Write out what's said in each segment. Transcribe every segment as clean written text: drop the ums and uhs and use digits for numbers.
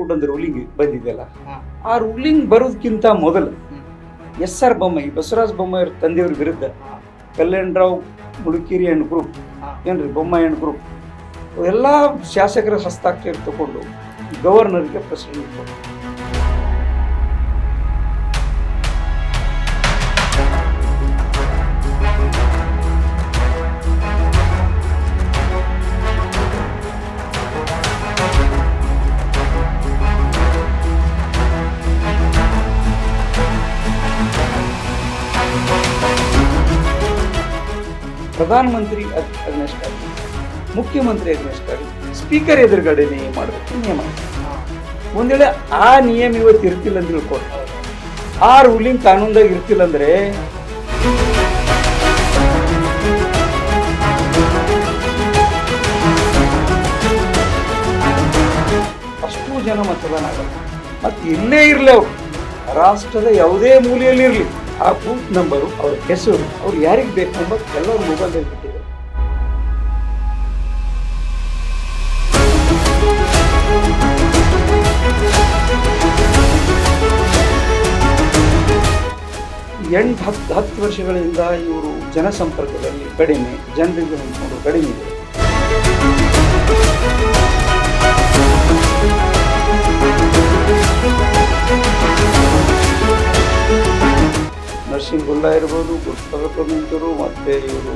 Good ಒಂದು ruling ಬಂದಿದೆಯಲ್ಲ, ಆ ರೂಲಿಂಗ್ ಬರೋದಕ್ಕಿಂತ ಮೊದಲು SR ಬೊಮ್ಮಾಯಿ, ಬಸವರಾಜ ಬೊಮ್ಮಾಯಿ ತಂದೆಯವ್ರ ವಿರುದ್ಧ ಕಲ್ಯಾಣರಾವ್ ಮುಳುಕೇರಿ ಅಂಡ್ ಗ್ರೂಪ್ ಏನ್ರಿ ಬೊಮ್ಮಾಯಿ ಅಂಡ್ ಗ್ರೂಪ್ ಎಲ್ಲ ಶಾಸಕರ ಹಸ್ತಾಕ್ಷರ ತಗೊಂಡು ಗವರ್ನರ್ಗೆ ಪ್ರೆಸಿಡೆಂಟ್ ಕೊಟ್ಟರು. ಪ್ರಧಾನಮಂತ್ರಿ ಅಗ್ನೆಸ್ಟ್ ಆಗಿ, ಮುಖ್ಯಮಂತ್ರಿ ಅಗ್ನೆಸ್ಟ್ ಆಗಿ, ಸ್ಪೀಕರ್ ಎದುರುಗಡೆನೇ ಮಾಡಬೇಕು ನಿಯಮ. ಒಂದ್ ವೇಳೆ ಆ ನಿಯಮ ಇವತ್ತು ಇರ್ತಿಲ್ಲ ಅಂತ ತಿಳ್ಕೊಂಡು, ಆ ರೂಲಿಂಗ್ ಕಾನೂನ್ದಾಗ ಇರ್ತಿಲ್ಲ ಅಂದ್ರೆ ಅಷ್ಟು ಜನ ಮತದಾನ ಆಗಲ್ಲ. ಮತ್ತೆ ಇಲ್ಲೇ ಇರ್ಲಿ, ಅವ್ರು ರಾಷ್ಟ್ರದ ಯಾವುದೇ ಮೂಲೆಯಲ್ಲಿ ಇರಲಿ, ಆ ಬೂತ್ ನಂಬರು, ಅವ್ರ ಹೆಸರು, ಅವ್ರು ಯಾರಿಗೆ ಬೇಕು ಎಂಬ ಎಲ್ಲರೂ ಮೊಬೈಲ್ನಲ್ಲಿ ಬಿಟ್ಟಿದ್ದಾರೆ. ಹತ್ತು ವರ್ಷಗಳಿಂದ ಇವರು ಜನಸಂಪರ್ಕದಲ್ಲಿ ಕಡಿಮೆ, ಜನರಿಗೆ ಹೊಂದ್ಕೊಂಡು ಕಡಿಮೆ ಇದೆ. ನರಸಿಂಗುಲ್ಲ ಇರ್ಬೋದು, ಗುರುಪ್ರಸಾದ್ ನಿಂತರು, ಮತ್ತೆ ಇವರು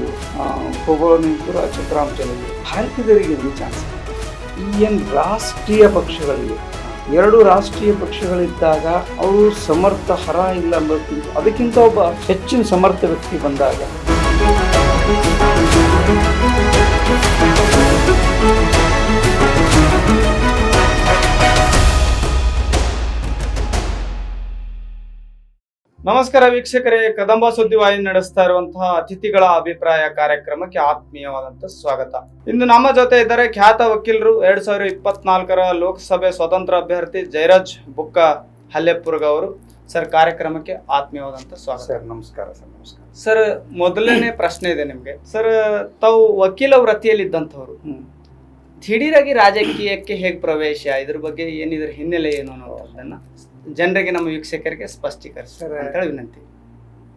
ಖೋಗೋಳ ನಿಂತರು, ಚಿತ್ರಾಂಚಲಿಗೆ ಭಾರತೀಯರಿಗೆ ಒಂದು ಚಾನ್ಸ್. ಈ ಏನು ರಾಷ್ಟ್ರೀಯ ಪಕ್ಷಗಳಿಗೆ, ಎರಡು ರಾಷ್ಟ್ರೀಯ ಪಕ್ಷಗಳಿದ್ದಾಗ ಅವರು ಸಮರ್ಥ ಹರ ಇಲ್ಲ ಅನ್ನೋದಕ್ಕಿಂತ ಅದಕ್ಕಿಂತ ಒಬ್ಬ ಹೆಚ್ಚಿನ ಸಮರ್ಥ ವ್ಯಕ್ತಿ ಬಂದಾಗ ನಮಸ್ಕಾರ ವೀಕ್ಷಕರೇ, ಕದಂಬ ಸುದ್ದಿವಾಹಿನಿ ನಡೆಸ್ತಾ ಇರುವಂತಹ ಅತಿಥಿಗಳ ಅಭಿಪ್ರಾಯ ಕಾರ್ಯಕ್ರಮಕ್ಕೆ ಆತ್ಮೀಯವಾದಂತ ಸ್ವಾಗತ. ಇಂದು ನಮ್ಮ ಜೊತೆ ಇದ್ದಾರೆ ಖ್ಯಾತ ವಕೀಲರು, 2024 ಲೋಕಸಭೆ ಸ್ವತಂತ್ರ ಅಭ್ಯರ್ಥಿ ಜಯರಾಜ್ ಬುಕ್ಕ ಹಲ್ಲೆಪುರ್ಗ ಅವರು. ಸರ್, ಕಾರ್ಯಕ್ರಮಕ್ಕೆ ಆತ್ಮೀಯವಾದಂತ ಸ್ವಾಗತ. ಸರ್ ನಮಸ್ಕಾರ. ಸರ್ ನಮಸ್ಕಾರ. ಸರ್, ಮೊದಲನೇ ಪ್ರಶ್ನೆ ಇದೆ ನಿಮ್ಗೆ. ಸರ್, ತಾವು ವಕೀಲ ವೃತ್ತಿಯಲ್ಲಿ ಇದ್ದಂಥವ್ರು, ದಿಢೀರಾಗಿ ರಾಜಕೀಯಕ್ಕೆ ಹೇಗೆ ಪ್ರವೇಶ, ಇದ್ರ ಬಗ್ಗೆ ಏನಿದ್ರ ಹಿನ್ನೆಲೆ ಏನು ಅನ್ನೋದನ್ನ ಜನರಿಗೆ, ನಮ್ಮ ವೀಕ್ಷಕರಿಗೆ ಸ್ಪಷ್ಟೀಕರಿಸ್ತಾರೆ ಅಂತ ಹೇಳಿ ವಿನಂತಿ.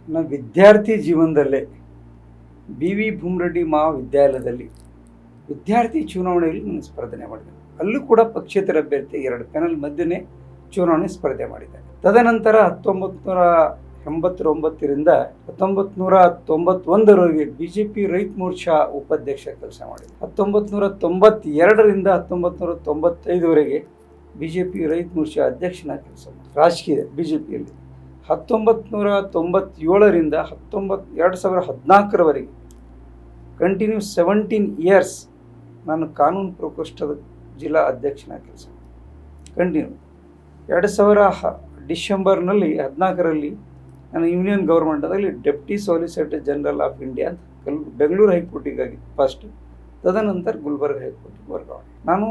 ನನ್ನ ವಿದ್ಯಾರ್ಥಿ ಜೀವನದಲ್ಲೇ BV ಭೂಮರೆಡ್ಡಿ ಮಹಾವಿದ್ಯಾಲಯದಲ್ಲಿ ವಿದ್ಯಾರ್ಥಿ ಚುನಾವಣೆಯಲ್ಲಿ ನಾನು ಸ್ಪರ್ಧೆ ಮಾಡಿದೆ. ಅಲ್ಲೂ ಕೂಡ ಪಕ್ಷೇತರ ಅಭ್ಯರ್ಥಿ 2 ಪ್ಯಾನಲ್ ಮಧ್ಯೆ ಚುನಾವಣೆ ಸ್ಪರ್ಧೆ ಮಾಡಿದೆ. ತದನಂತರ 1989ರಿಂದ 1991ರವರೆಗೆ BJP ರೈತ ಮೋರ್ಚಾ ಉಪಾಧ್ಯಕ್ಷ ಕೆಲಸ ಮಾಡಿದೆ. 1992ರಿಂದ 1995ವರೆಗೆ BJP ರೈತ ಮೋರ್ಚಾ ಅಧ್ಯಕ್ಷನ ಕೆಲಸ ಮಾಡಿ ರಾಜಕೀಯ BJPಯಲ್ಲಿ 1997ರಿಂದ 2014ರವರೆಗೆ ಕಂಟಿನ್ಯೂ 17 ಇಯರ್ಸ್ ನಾನು ಕಾನೂನು ಪ್ರಕೋಷ್ಠದ ಜಿಲ್ಲಾ ಅಧ್ಯಕ್ಷನ ಕೆಲಸ ಮಾಡಿ ಕಂಟಿನ್ಯೂ. 2000 ಡಿಸೆಂಬರ್ನಲ್ಲಿ 14ರಲ್ಲಿ ನಾನು ಯೂನಿಯನ್ ಗೌರ್ಮೆಂಟದಲ್ಲಿ deputy solicitor general of India ಅಂತ ಬೆಂಗಳೂರು ಹೈಕೋರ್ಟಿಗಾಗಿ ಫಸ್ಟ್, ತದನಂತರ ಗುಲ್ಬರ್ಗ ಹೈಕೋರ್ಟಿಗೆ ವರ್ಗಾವಣೆ. ನಾನು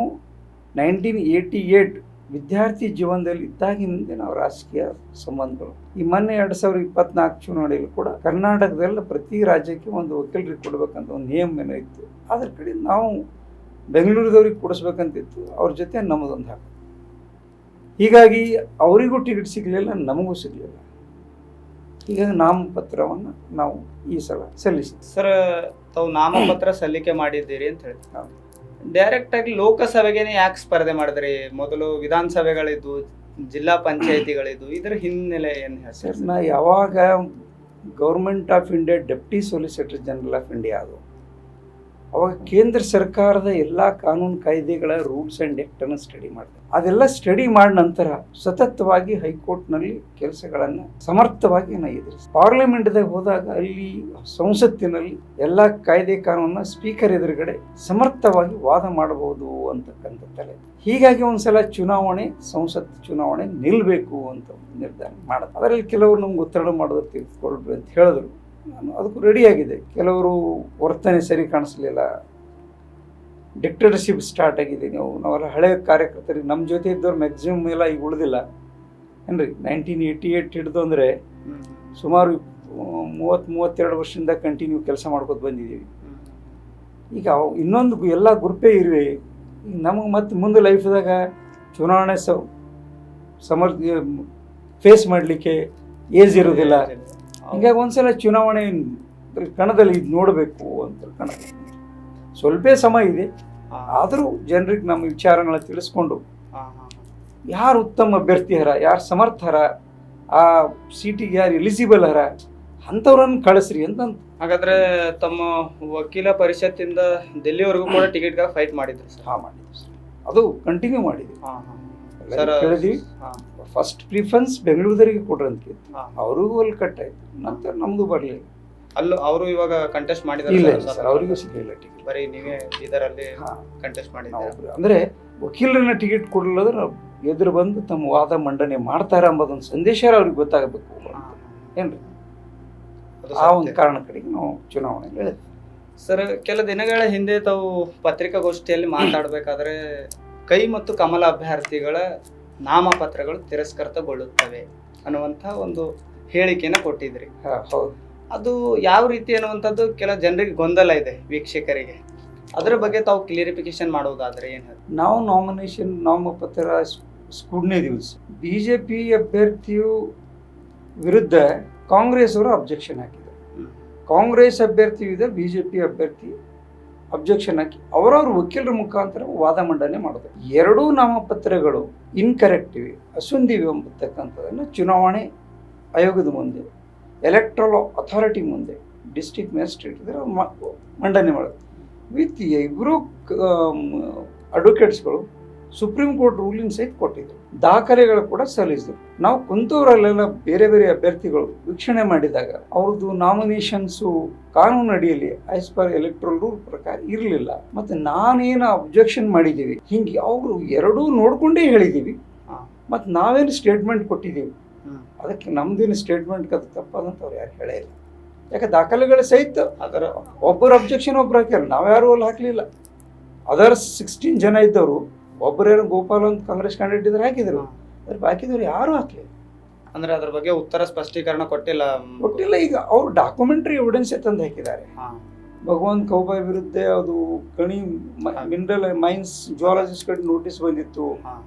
1988 ವಿದ್ಯಾರ್ಥಿ ಜೀವನದಲ್ಲಿ ಇದ್ದಾಗಿನಿಂದ ನಾವು ರಾಜಕೀಯ ಸಂಬಂಧಗಳು. ಈ ಮೊನ್ನೆ 2024 ಚುನಾವಣೆಯಲ್ಲಿ ಕೂಡ ಕರ್ನಾಟಕದಲ್ಲ ಪ್ರತಿ ರಾಜ್ಯಕ್ಕೆ ಒಂದು ವಕೀಲರಿಗೆ ಕೊಡಬೇಕಂತ ಒಂದು ನಿಯಮ ಏನೋ ಇತ್ತು. ಅದ್ರ ಕಡೆ ನಾವು ಬೆಂಗಳೂರದವ್ರಿಗೆ ಕೊಡಿಸ್ಬೇಕಂತಿತ್ತು, ಅವ್ರ ಜೊತೆ ನಮ್ಮದೊಂದು ಹಾಕಿ. ಹೀಗಾಗಿ ಅವರಿಗೂ ಟಿಕೆಟ್ ಸಿಗಲಿಲ್ಲ, ನಮಗೂ ಸಿಗಲಿಲ್ಲ. ಹೀಗಾಗಿ ನಾಮಪತ್ರವನ್ನು ನಾವು ಈ ಸಲ ಸಲ್ಲಿಸಿದ್ವಿ. ಸರ್, ತಾವು ನಾಮಪತ್ರ ಸಲ್ಲಿಕೆ ಮಾಡಿದ್ದೀರಿ ಅಂತ ಹೇಳಿ, ಡೈರೆಕ್ಟ್ ಆಗಿ ಲೋಕಸಭೆಗೆ ಯಾಕೆ ಸ್ಪರ್ಧೆ ಮಾಡಿದ್ರಿ? ಮೊದಲು ವಿಧಾನಸಭೆಗಳಿದ್ದು, ಜಿಲ್ಲಾ ಪಂಚಾಯತಿಗಳಿದ್ದು, ಇದರ ಹಿನ್ನೆಲೆ ಏನು ಸರ್? ನಾ ಯಾವಾಗ government of India deputy solicitor general of India ಅದು, ಅವಾಗ ಕೇಂದ್ರ ಸರ್ಕಾರದ ಎಲ್ಲ ಕಾನೂನು ಕಾಯ್ದೆಗಳ ರೂಲ್ಸ್ ಆ್ಯಂಡ್ ಆ್ಯಕ್ಟನ್ನು ಸ್ಟಡಿ ಮಾಡಿದೆ. ಅದೆಲ್ಲ ಸ್ಟಡಿ ಮಾಡಿದ ನಂತರ ಸತತವಾಗಿ ಹೈಕೋರ್ಟ್ನಲ್ಲಿ ಕೆಲಸಗಳನ್ನು ಸಮರ್ಥವಾಗಿ ನಾನು ಎದುರಿಸಿ ಪಾರ್ಲಿಮೆಂಟ್ದಾಗ ಹೋದಾಗ ಅಲ್ಲಿ ಸಂಸತ್ತಿನಲ್ಲಿ ಎಲ್ಲ ಕಾಯ್ದೆ ಕಾನೂನನ್ನ ಸ್ಪೀಕರ್ ಎದುರುಗಡೆ ಸಮರ್ಥವಾಗಿ ವಾದ ಮಾಡಬಹುದು ಅಂತಕ್ಕಂಥ ತಲೆ. ಹೀಗಾಗಿ ಒಂದ್ಸಲ ಚುನಾವಣೆ, ಸಂಸತ್ ಚುನಾವಣೆ ನಿಲ್ಲಬೇಕು ಅಂತ ನಿರ್ಧಾರ ಮಾಡೋದು. ಅದರಲ್ಲಿ ಕೆಲವರು ನಮ್ಗೆ ಒತ್ತಡ ಮಾಡೋದು ತೆಗೆದುಕೊಳ್ಬೇಕು ಅಂತ ಹೇಳಿದ್ರು. ನಾನು ಅದಕ್ಕೂ ರೆಡಿಯಾಗಿದೆ. ಕೆಲವರು ವರ್ತನೆ ಸರಿ ಕಾಣಿಸ್ಲಿಲ್ಲ, ಡಿಕ್ಟೇಟರ್ಶಿಪ್ ಸ್ಟಾರ್ಟ್ ಆಗಿದೆ. ನಾವೆಲ್ಲ ಹಳೆ ಕಾರ್ಯಕರ್ತರಿಗೆ ನಮ್ಮ ಜೊತೆ ಇದ್ದವ್ರು ಮ್ಯಾಕ್ಸಿಮಮ್ ಎಲ್ಲ ಈಗ ಉಳಿದಿಲ್ಲ ಏನ್ರಿ. 1988 ಹಿಡಿದು ಅಂದರೆ ಸುಮಾರು 30-32 ವರ್ಷದಿಂದ ಕಂಟಿನ್ಯೂ ಕೆಲಸ ಮಾಡ್ಕೊತ ಬಂದಿದ್ದೀವಿ. ಈಗ ಇನ್ನೊಂದು ಎಲ್ಲ ಗ್ರೂಪೇ ಇರುವೆ. ನಮಗೆ ಮತ್ತೆ ಮುಂದೆ ಲೈಫ್ದಾಗ ಚುನಾವಣೆ ಫೇಸ್ ಮಾಡಲಿಕ್ಕೆ ಏಜ್ ಇರೋದಿಲ್ಲ. ಹಿಂಗಾಗಿ ಒಂದ್ಸಲ ಚುನಾವಣೆ ಕಣದಲ್ಲಿ ಇದು ನೋಡಬೇಕು ಅಂತ ಕಣದಲ್ಲಿ ಸ್ವಲ್ಪ ಸಮಯ ಇದೆ. ಆದರೂ ಜನರಿಗೆ ನಮ್ಮ ವಿಚಾರಗಳನ್ನ ತಿಳಿಸ್ಕೊಂಡು ಯಾರು ಉತ್ತಮ ಅಭ್ಯರ್ಥಿ ಹರ, ಯಾರು ಸಮರ್ಥರ, ಆ ಸೀಟಿಗೆ ಯಾರು ಎಲಿಜಿಬಲ್ ಹರ ಅಂಥವ್ರನ್ನ ಕಳಿಸ್ರಿ ಅಂತ. ಹಾಗಾದ್ರೆ ತಮ್ಮ ವಕೀಲ ಪರಿಷತ್ತಿಂದ ಡೆಲ್ಲಿವರೆಗೂ ಕೂಡ ಟಿಕೆಟ್ಗಾಗಿ ಫೈಟ್ ಮಾಡಿದ್ರು ಸರ್? ಮಾಡಿದ್ವಿ ಸರ್, ಅದು ಕಂಟಿನ್ಯೂ ಮಾಡಿದ್ವಿ. ಕೇಳಿದ್ವಿ, ಫಸ್ಟ್ ಪ್ರಿಫರೆನ್ಸ್ ಬೆಂಗಳೂರಿಗೆ ಕೊಡ್ರಿ ಅಂತ ಅವ್ರಿಗೂ ಅಲ್ಲಿ ಕಟ್ ಆಯ್ತು, ನಂತರ ನಮ್ದು ಬರಲಿಲ್ಲ. ಅಲ್ಲೂ ಅವರು ಇವಾಗ ಕಂಟೆಸ್ಟ್ ಮಾಡಿದ್ದಾರೆ? ಇಲ್ಲ ಸರ್, ಅವರಿಗೂ ಸಿಗಲಿಲ್ಲ ಟಿಕೆಟ್. ಬರೀ ನೀವೇ ಇದರಲ್ಲಿ ಕಂಟೆಸ್ಟ್ ಮಾಡಿದ್ದೀರಾ? ಅಂದ್ರೆ ವಕೀಲರನ್ನ ಟಿಕೆಟ್ ಕೊಡಲಿಲ್ಲದ್ರೆ ನಾವು ಎದುರು ಬಂದು ತಮ್ಮ ವಾದ ಮಂಡನೆ ಮಾಡ್ತಾರ ಎಂಬುದೊಂದು ಸಂದೇಶ ಅವ್ರಿಗೆ ಗೊತ್ತಾಗಬೇಕು ಏನ್ರಿ. ಆ ಒಂದು ಕಾರಣ ಕಡೆಗೆ ನಾವು ಚುನಾವಣೆ ಹೇಳಿದ್ವಿ ಸರ್. ಕೆಲ ದಿನಗಳ ಹಿಂದೆ ತಾವು ಪತ್ರಿಕಾಗೋಷ್ಠಿಯಲ್ಲಿ ಮಾತಾಡಬೇಕಾದ್ರೆ ಕೈ ಮತ್ತು ಕಮಲ ಅಭ್ಯರ್ಥಿಗಳ ನಾಮಪತ್ರಗಳು ತಿರಸ್ಕೃತಗೊಳ್ಳುತ್ತವೆ ಅನ್ನುವಂಥ ಒಂದು ಹೇಳಿಕೆಯನ್ನು ಕೊಟ್ಟಿದ್ರಿ. ಹೌದು. ಅದು ಯಾವ ರೀತಿ ಅನ್ನುವಂಥದ್ದು ಕೆಲ ಜನರಿಗೆ ಗೊಂದಲ ಇದೆ, ವೀಕ್ಷಕರಿಗೆ. ಅದರ ಬಗ್ಗೆ ತಾವು ಕ್ಲಿಯರಿಫಿಕೇಶನ್ ಮಾಡುವುದಾದ್ರೆ ಏನು? ನಾವು ನಾಮಪತ್ರ ಸ್ಕೂಡ್ನೇ ದಿವಸ ಬಿಜೆಪಿ ಅಭ್ಯರ್ಥಿಯು ವಿರುದ್ಧ ಕಾಂಗ್ರೆಸ್ ಅವರು ಅಬ್ಜೆಕ್ಷನ್ ಹಾಕಿದರು. ಕಾಂಗ್ರೆಸ್ ಅಭ್ಯರ್ಥಿ ವಿರುದ್ಧ ಬಿಜೆಪಿ ಅಭ್ಯರ್ಥಿ ಅಬ್ಜೆಕ್ಷನ್ ಹಾಕಿ ಅವರವ್ರ ವಕೀಲರ ಮುಖಾಂತರ ವಾದ ಮಂಡನೆ ಮಾಡಿದ್ರು. ಎರಡೂ ನಾಮಪತ್ರಗಳು ಇನ್ಕರೆಕ್ಟ್ ಇವೆ, ಅಸಂದಿವೆ ಎಂಬತಕ್ಕಂಥದ್ದನ್ನು ಚುನಾವಣೆ ಆಯೋಗದ ಮುಂದೆ, ಎಲೆಕ್ಟ್ರಲ್ ಅಥಾರಿಟಿ ಮುಂದೆ, ಡಿಸ್ಟ್ರಿಕ್ಟ್ ಮ್ಯಾಜಿಸ್ಟ್ರೇಟ್ ಇದರ ಮಂಡನೆ ಮಾಡೋದು. ವಿತ್ ಇಬ್ಬರು ಅಡ್ವೊಕೇಟ್ಸ್ಗಳು ಸುಪ್ರೀಂ ಕೋರ್ಟ್ ರೂಲಿಂಗ್ ಸಹಿತ ಕೊಟ್ಟಿದ್ರು, ದಾಖಲೆಗಳು ಕೂಡ ಸಲ್ಲಿಸಿದ್ರು. ನಾವು ಕುಂತವರಲ್ಲೆಲ್ಲ ಬೇರೆ ಬೇರೆ ಅಭ್ಯರ್ಥಿಗಳು ವೀಕ್ಷಣೆ ಮಾಡಿದಾಗ ಅವ್ರದ್ದು ನಾಮಿನೇಷನ್ಸು ಕಾನೂನು ಅಡಿಯಲ್ಲಿ ಆಸ್ ಪರ್ ಎಲೆಕ್ಟ್ರಲ್ ರೂಲ್ ಪ್ರಕಾರ ಇರಲಿಲ್ಲ. ಮತ್ತೆ ನಾನೇನು ಅಬ್ಜೆಕ್ಷನ್ ಮಾಡಿದ್ದೀವಿ ಹಿಂಗೆ ಅವರು ಎರಡೂ ನೋಡ್ಕೊಂಡೇ ಹೇಳಿದ್ದೀವಿ. ಮತ್ತು ನಾವೇನು ಸ್ಟೇಟ್ಮೆಂಟ್ ಕೊಟ್ಟಿದ್ದೀವಿ ಅದಕ್ಕೆ ನಮ್ದೇನು ಸ್ಟೇಟ್ಮೆಂಟ್ ಅದು ತಪ್ಪಾದಂತ ಅವ್ರು ಯಾರು ಹೇಳೇ ಇಲ್ಲ. ಯಾಕೆ ದಾಖಲೆಗಳು ಸಹಿತ ಅದರ ಒಬ್ಬರು ಅಬ್ಜೆಕ್ಷನ್ ಒಬ್ರು ಹಾಕ್ಯಾರ, ನಾವ್ಯಾರು ಅಲ್ಲಿ ಹಾಕಲಿಲ್ಲ. ಅದರ್ಸ್ 16 ಜನ ಇದ್ದವರು ಒಬ್ಬರೇನು ಗೋಪಾಲ್ ಅಂತ ಕಾಂಗ್ರೆಸ್ ಕ್ಯಾಂಡಿಡೇಟ್ ಇದ್ರೆ ಹಾಕಿದ್ರು, ಅದ್ರ ಬಾಕಿದವ್ರು ಯಾರು ಹಾಕ್ಲಿಲ್ಲ. ಅಂದ್ರೆ ಅದ್ರ ಬಗ್ಗೆ ಉತ್ತರ ಸ್ಪಷ್ಟೀಕರಣ ಕೊಟ್ಟಿಲ್ಲ. ಈಗ ಅವ್ರು ಡಾಕ್ಯುಮೆಂಟ್ರಿ ಎವಿಡೆನ್ಸ್ ತಂದು ಹಾಕಿದ್ದಾರೆ. ಭಗವಂತ ಖೌಬಾಯ್ ವಿರುದ್ಧ ಅದು ಗಣಿ ಮಿನರಲ್ ಮೈನ್ಸ್ ಜಿಯಾಲಜಿಸ್ಟ್ ಕಡೆ ನೋಟಿಸ್ ಬಂದಿತ್ತು,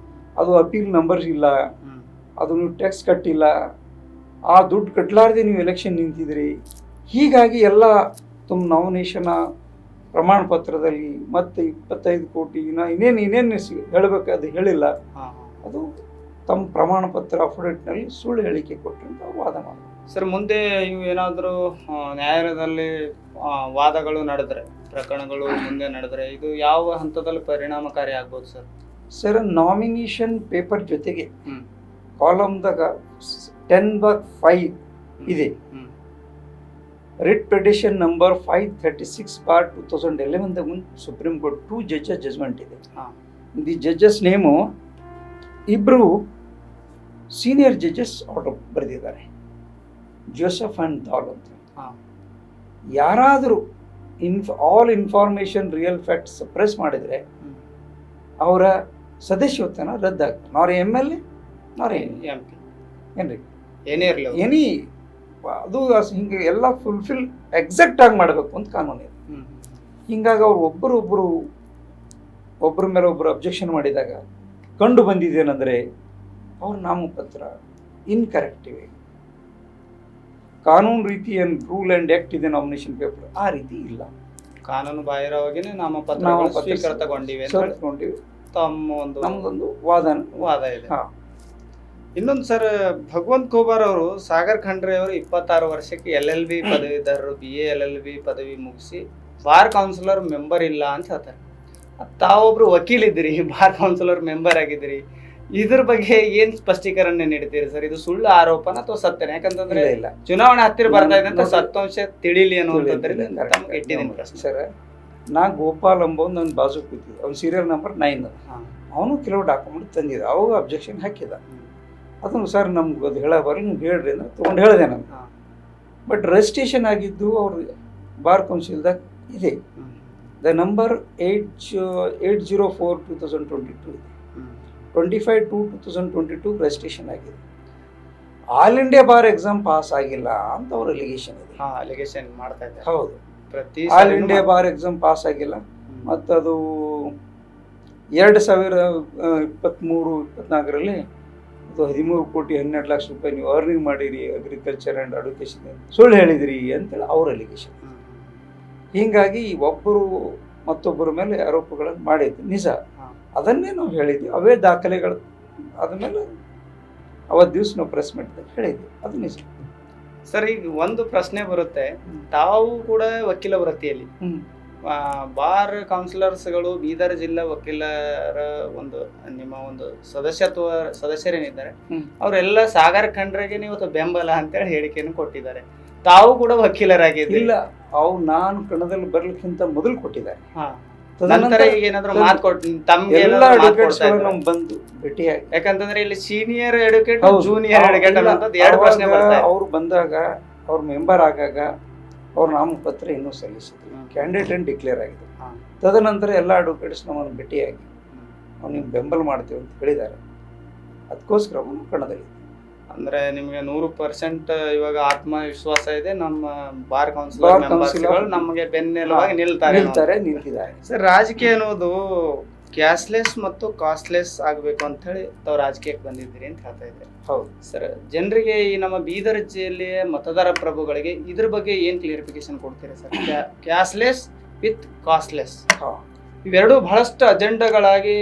ಅದು ಅಪೀಲ್ ನಂಬರ್ ಇಲ್ಲ, ಅದು ನೀವು ಟ್ಯಾಕ್ಸ್ ಕಟ್ಟಿಲ್ಲ, ಆ ದುಡ್ಡು ಕಟ್ಟಲಾರ್ದೆ ನೀವು ಎಲೆಕ್ಷನ್ ನಿಂತಿದ್ರಿ, ಹೀಗಾಗಿ ಎಲ್ಲ ತಮ್ಮ ನಾಮಿನೇಷನ್ ಪ್ರಮಾಣ ಪತ್ರದಲ್ಲಿ ಮತ್ತೆ 25 ಕೋಟಿ ಇನ್ನೇನು ಹೇಳಬೇಕು ಅದು ಹೇಳಿಲ್ಲ, ಅದು ತಮ್ಮ ಪ್ರಮಾಣ ಪತ್ರ ಅಫಿಡವಿಟ್ನಲ್ಲಿ ಸುಳ್ಳು ಹೇಳಿಕೆ ಕೊಟ್ಟರು ಅಂತ ವಾದ ಮಾಡಿದ್ರು. ಸರ್, ಮುಂದೆ ಇವು ಏನಾದರೂ ನ್ಯಾಯಾಲಯದಲ್ಲಿ ವಾದಗಳು ನಡೆದ್ರೆ, ಪ್ರಕರಣಗಳು ಮುಂದೆ ನಡೆದ್ರೆ ಇದು ಯಾವ ಹಂತದಲ್ಲಿ ಪರಿಣಾಮಕಾರಿ ಆಗ್ಬೋದು ಸರ್? ಸರ್, ನಾಮಿನೇಷನ್ ಪೇಪರ್ ಜೊತೆಗೆ ಕಾಲಮ್ದಾಗ 10/5 ಇದೆ, ರಿಟ್ ಪಿಟಿಷನ್ ನಂಬರ್ 536/2011 ಮುಂದೆ ಸುಪ್ರೀಂ ಕೋರ್ಟ್ 2 ಜಡ್ಜಸ್ ಜಜ್ಮೆಂಟ್ ಇದೆ. ದಿ ಜಡ್ಜಸ್ ನೇಮು ಇಬ್ಬರು ಸೀನಿಯರ್ ಜಡ್ಜಸ್ ಆರ್ಡರ್ ಬರೆದಿದ್ದಾರೆ, ಜೋಸೆಫ್ ಅಂಡ್ ದಾಲ್ ಅಂತ. ಯಾರಾದರೂ all information real fact suppress ಮಾಡಿದರೆ ಅವರ ಸದಸ್ಯತ್ವನ ರದ್ದಾಗ್ತದೆ. ನಾರ್ MLA ನಾರ್ MP ಏನ್ರಿ ಏನೇ ಇರಲಿ ಎನಿ ಅದು ಹಿಂಗೆ ಎಲ್ಲ ಫುಲ್ಫಿಲ್ ಎಕ್ಸಾಕ್ಟ್ ಆಗಿ ಮಾಡಬೇಕು ಅಂತ ಕಾನೂನು ಇದೆ. ಹಿಂಗಾಗಿ ಅವ್ರು ಒಬ್ಬರ ಮೇಲೆ ಒಬ್ಬರು ಅಬ್ಜೆಕ್ಷನ್ ಮಾಡಿದಾಗ ಕಂಡು ಬಂದಿದ್ದೇನೆಂದರೆ ಅವ್ರ ನಾಮಪತ್ರ ಇನ್ಕರೆಕ್ಟ್ ಇವೆ. ಕಾನೂನು ರೀತಿ ಏನು ರೂಲ್ ಆ್ಯಂಡ್ ಆ್ಯಕ್ಟ್ ಇದೆ ನಾಮಿನೇಷನ್ ಪೇಪರ್, ಆ ರೀತಿ ಇಲ್ಲ. ಕಾನೂನು ಬಾಹಿರವಾಗಿಯೇ ನಾಮಪತ್ರ ಸ್ವೀಕೃತಗೊಂಡಿವೆ ತಮ್ಮ ಒಂದು ನಮ್ದೊಂದು ವಾದ ಇದೆ. ಇನ್ನೊಂದು ಸರ್, ಭಗವಂತ ಖೋಬಾರ್ ಅವರು ಸಾಗರ್ ಖಂಡ್ರೆ ಅವರು 26 ವರ್ಷಕ್ಕೆ LLB ಪದವೀಧರರು, BA LLB ಪದವಿ ಮುಗಿಸಿ ಬಾರ್ ಕೌನ್ಸಿಲರ್ ಮೆಂಬರ್ ಇಲ್ಲ ಅಂತ ಹೇಳ್ತಾರೆ. ತಾವೊಬ್ರು ವಕೀಲ್ ಇದ್ದೀರಿ, ಬಾರ್ ಕೌನ್ಸಿಲರ್ ಮೆಂಬರ್ ಆಗಿದ್ದೀರಿ, ಇದ್ರ ಬಗ್ಗೆ ಏನ್ ಸ್ಪಷ್ಟೀಕರಣ ನೀಡ್ತೀರಿ ಸರ್? ಇದು ಸುಳ್ಳು ಆರೋಪನ ಅಥವಾ ಸತ್ಯನ? ಯಾಕಂತಂದ್ರೆ ಚುನಾವಣೆ ಹತ್ತಿರ ಬರ್ತಾ ಇದೆ ಅಂತ ಸತ್ಯಾಂಶ ತಿಳಿಲಿ ಅನ್ನುವಂಥದ್ರಿಂದ ತಮ್ಗೆ ಇಟ್ಟಿದ್ದೀನಿ ಪ್ರಶ್ನೆ. ಸರ್, ನಾ ಗೋಪಾಲ್ ಅಂಬ ನನ್ನ ಬಾಜು ಕೂತಿದ್ದೆ, ಅವ್ನು ಸೀರಿಯಲ್ ನಂಬರ್ 9, ಅವನು ಕೆಲವು ಡಾಕ್ಯುಮೆಂಟ್ ತಂದಿದ್ದ, ಅವಾಗ ಅಬ್ಜೆಕ್ಷನ್ ಹಾಕಿದ. ಅದನ್ನು ಸರ್ ನಮ್ಗೆ ಅದು ಹೇಳಬಾರ, ನೀವು ಹೇಳ್ರಿ ಅಂದ್ರೆ ತೊಗೊಂಡು ಹೇಳಿದೆ ನಾನು. ಬಟ್ ರಿಜಿಸ್ಟ್ರೇಷನ್ ಆಗಿದ್ದು ಅವ್ರು ಬಾರ್ ಕೌನ್ಸಿಲ್ದಾಗ ಇದೆ, ದ ನಂಬರ್ 804/2022 ಇದೆ, 25/2/2022 ರಿಜಿಸ್ಟ್ರೇಷನ್ ಆಗಿದೆ. All India bar exam pass ಆಗಿಲ್ಲ ಅಂತ ಅವ್ರ ಅಲಿಗೇಷನ್ ಇದೆ. ಅಲಿಗೇಷನ್ ಮಾಡ್ತಾ ಇದ್ದಾರೆ. ಹೌದು, all India bar exam pass ಆಗಿಲ್ಲ, ಮತ್ತು ಅದು 2023-24 ಅದು 13 ಕೋಟಿ 12 ಲಕ್ಷ ರೂಪಾಯಿ ನೀವು ಅರ್ನಿಂಗ್ ಮಾಡಿರಿ ಅಗ್ರಿಕಲ್ಚರ್ ಆ್ಯಂಡ್ ಎಜುಕೇಷನ್ ಸುಳ್ಳು ಹೇಳಿದಿರಿ ಅಂತೇಳಿ ಅವ್ರ ಅಲಿಗೇಷನ್. ಹೀಗಾಗಿ ಒಬ್ಬರು ಮತ್ತೊಬ್ಬರ ಮೇಲೆ ಆರೋಪಗಳನ್ನು ಮಾಡಿದ್ದು ನಿಜ, ಅದನ್ನೇ ನಾವು ಹೇಳಿದ್ವಿ, ಅವೇ ದಾಖಲೆಗಳು. ಆದಮೇಲೆ ಅವತ್ತು ದಿವಸ ನಾವು ಪ್ರೆಸ್ ಮೀಟ್ದಾಗ ಹೇಳಿದ್ವಿ, ಅದು ನಿಜ. ಸರ್, ಈಗ ಒಂದು ಪ್ರಶ್ನೆ ಬರುತ್ತೆ, ತಾವು ಕೂಡ ವಕೀಲ ವೃತ್ತಿಯಲ್ಲಿ ಬಾರ್ ಕೌನ್ಸಿಲರ್ಸ್ಗಳು ಬೀದರ್ ಜಿಲ್ಲಾ ವಕೀಲರ ಒಂದು ನಿಮ್ಮ ಒಂದು ಸದಸ್ಯರೇನಿದ್ದಾರೆ ಅವರೆಲ್ಲ ಸಾಗರ್ ಖಂಡ್ರೆಗೆ ನೀವು ಬೆಂಬಲ ಅಂತೇಳಿ ಹೇಳಿಕೆಯನ್ನು ಕೊಟ್ಟಿದ್ದಾರೆ. ತಾವು ಕೂಡ ವಕೀಲರಾಗಿದ್ದೀರಿ. ಇಲ್ಲ, ಅವು ನಾನು ಕಣದಲ್ಲಿ ಬರ್ಲಿಕ್ಕಿಂತ ಮೊದಲು ಕೊಟ್ಟಿದ್ದಾರೆ. ನಂತರ ಈಗ ಏನಾದ್ರು ಮಾತು ಕೊಟ್ಟು ತಮ್ಗೆ ಎಲ್ಲ ಅಡ್ವೊಕೇಟ್ಸ್ಗಳು ನಮ್ಗೆ ಬಂದು ಭೇಟಿಯಾಗಿ, ಯಾಕಂತಂದ್ರೆ ಇಲ್ಲಿ ಸೀನಿಯರ್ ಅಡ್ವೊಕೇಟ್ ಜೂನಿಯರ್ ಅಡ್ವೊಕೇಟ್ ಅನ್ನೋದು ಎರಡು ಪ್ರಶ್ನೆ ಬರ್ತದೆ. ಅವ್ರು ಬಂದಾಗ ಅವ್ರ ಮೆಂಬರ್ ಆಗಾಗ ಅವ್ರ ನಾಮಪತ್ರ ಇನ್ನೂ ಸಲ್ಲಿಸಿದ್ರು, ಕ್ಯಾಂಡಿಡೇಟ್ ಏನು ಡಿಕ್ಲೇರ್ ಆಗಿದೆ. ತದನಂತರ ಎಲ್ಲ ಅಡ್ವೊಕೇಟ್ಸ್ ನಮ್ಮನ್ನು ಭೇಟಿಯಾಗಿ ನಾವು ನಿಮ್ಗೆ ಬೆಂಬಲ ಮಾಡ್ತೀವಿ ಅಂತ ಹೇಳಿದ್ದಾರೆ. ಅದಕ್ಕೋಸ್ಕರ ಕಣದಲ್ಲಿ ಅಂದ್ರೆ ನಿಮ್ಗೆ 100% ಇವಾಗ ಆತ್ಮವಿಶ್ವಾಸ ಇದೆ, ನಮ್ಮ ಬಾರ್ ಕೌನ್ಸಿಲರ್ ನಮಗೆ ಬೆನ್ನೆಲುವಾಗಿ ನಿಂತಿದ್ದಾರೆ. ಸರ್, ರಾಜಕೀಯ ಅನ್ನೋದು ಕ್ಯಾಶ್ಲೆಸ್ ಮತ್ತು ಕಾಸ್ಟ್ಲೆಸ್ ಆಗಬೇಕು ಅಂತ ಹೇಳಿ ತಾವು ರಾಜಕೀಯಕ್ಕೆ ಬಂದಿದ್ದೀರಿ ಅಂತ ಹೇಳ್ತಾ ಇದ್ದಾರೆ. ಹೌದು ಸರ್, ಜನರಿಗೆ ಈ ನಮ್ಮ ಬೀದರ್ ಜಿಲ್ಲೆಯ ಮತದಾರ ಪ್ರಭುಗಳಿಗೆ ಇದ್ರ ಬಗ್ಗೆ ಏನ್ ಕ್ಲಿಯರಿಫಿಕೇಶನ್ ಕೊಡ್ತೀರಾ ಸರ್? ಕ್ಯಾಶ್ಲೆಸ್ ವಿತ್ ಕಾಸ್ಟ್ಲೆಸ್ ಇವೆರಡು ಬಹಳಷ್ಟು ಅಜೆಂಡಾಗಳಾಗಿ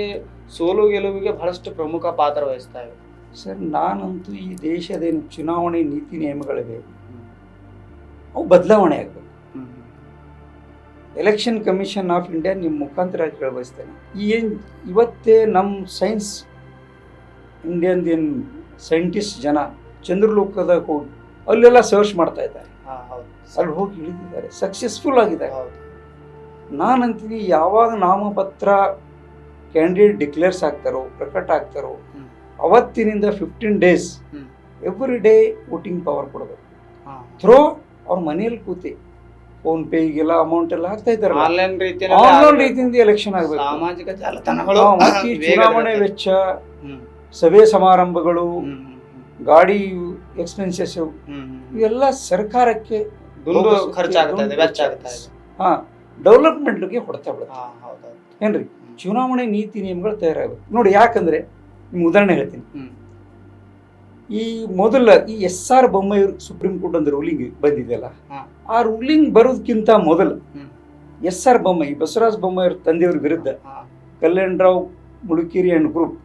ಸೋಲು ಗೆಲುವಿಗೆ ಬಹಳಷ್ಟು ಪ್ರಮುಖ ಪಾತ್ರ ವಹಿಸ್ತಾ ಇವೆ. ಸರ್, ನಾನಂತೂ ಈ ದೇಶದೇನು ಚುನಾವಣೆ ನೀತಿ ನಿಯಮಗಳಿವೆ ಅವು ಬದಲಾವಣೆ ಆಗಬೇಕು. ಎಲೆಕ್ಷನ್ ಕಮಿಷನ್ ಆಫ್ ಇಂಡಿಯಾ ನಿಮ್ಮ ಮುಖಾಂತರ ಬಯಸ್ತೇನೆ. ಇವತ್ತೇ ನಮ್ಮ ಸೈನ್ಸ್ ಇಂಡಿಯನ್ ಏನು ಸೈಂಟಿಸ್ಟ್ ಜನ ಚಂದ್ರಲೋಕದಾಗ ಹೋಗಿ ಅಲ್ಲೆಲ್ಲ ಸರ್ಚ್ ಮಾಡ್ತಾ ಇದ್ದಾರೆ, ಅಲ್ಲಿ ಹೋಗಿ ಇಳಿದಿದ್ದಾರೆ, ಸಕ್ಸಸ್ಫುಲ್ ಆಗಿದ್ದಾರೆ. ನಾನಂತೀನಿ ಯಾವಾಗ ನಾಮಪತ್ರ ಕ್ಯಾಂಡಿಡೇಟ್ ಡಿಕ್ಲೇರ್ಸ್ ಆಗ್ತಾರೋ, ಪ್ರಕಟ ಆಗ್ತಾರೋ, ಅವತ್ತಿನಿಂದ 15 days every day voting power ಕೊಡಬೇಕು. ಥ್ರೋ ಅವ್ರ ಮನೆಯಲ್ಲಿ ಕೂತಿ ಫೋನ್ ಪೇ ಈಗೆಲ್ಲ ಅಮೌಂಟ್ ಎಲ್ಲ ಹಾಕ್ತಾ ಇದ್ದಾರೆ. ಆನ್ಲೈನ್ ರೀತಿಯಿಂದ ಎಲೆಕ್ಷನ್ ಆಗಬೇಕು. ಸಾಮಾಜಿಕ ಜಾಲತಾಣಗಳು, ಚುನಾವಣೆ ವೆಚ್ಚ, ಸಭೆ ಸಮಾರಂಭಗಳು, ಗಾಡಿ ಎಕ್ಸ್ಪೆನ್ಸಸ್ ಇವೆಲ್ಲ ಸರ್ಕಾರಕ್ಕೆ ಡೆವಲಪ್ಮೆಂಟ್ಗೆ ಹೊಡ್ತಾ ಬಿಡುತ್ತೆ. ಏನ್ರಿ, ಚುನಾವಣೆ ನೀತಿ ನಿಯಮಗಳು ತಯಾರಾಗಬೇಕು ನೋಡಿ. ಯಾಕಂದ್ರೆ ನಿಮ್ಗೆ ಉದಾಹರಣೆ ಹೇಳ್ತೀನಿ. ಈ SR ಬೊಮ್ಮಾಯಿ ಸುಪ್ರೀಂ ಕೋರ್ಟ್ ಒಂದು ರೂಲಿಂಗ್ ಬಂದಿದೆಯಲ್ಲ, ಆ ರೂಲಿಂಗ್ ಬರೋದಕ್ಕಿಂತ ಮೊದಲು SR ಬೊಮ್ಮಾಯಿ, ಬಸವರಾಜ ಬೊಮ್ಮಾಯಿ ತಂದೆಯವ್ರ ವಿರುದ್ಧ ಕಲ್ಯಾಣರಾವ್ ಮುಳುಕೇರಿ ಅಂಡ್ ಗ್ರೂಪ್,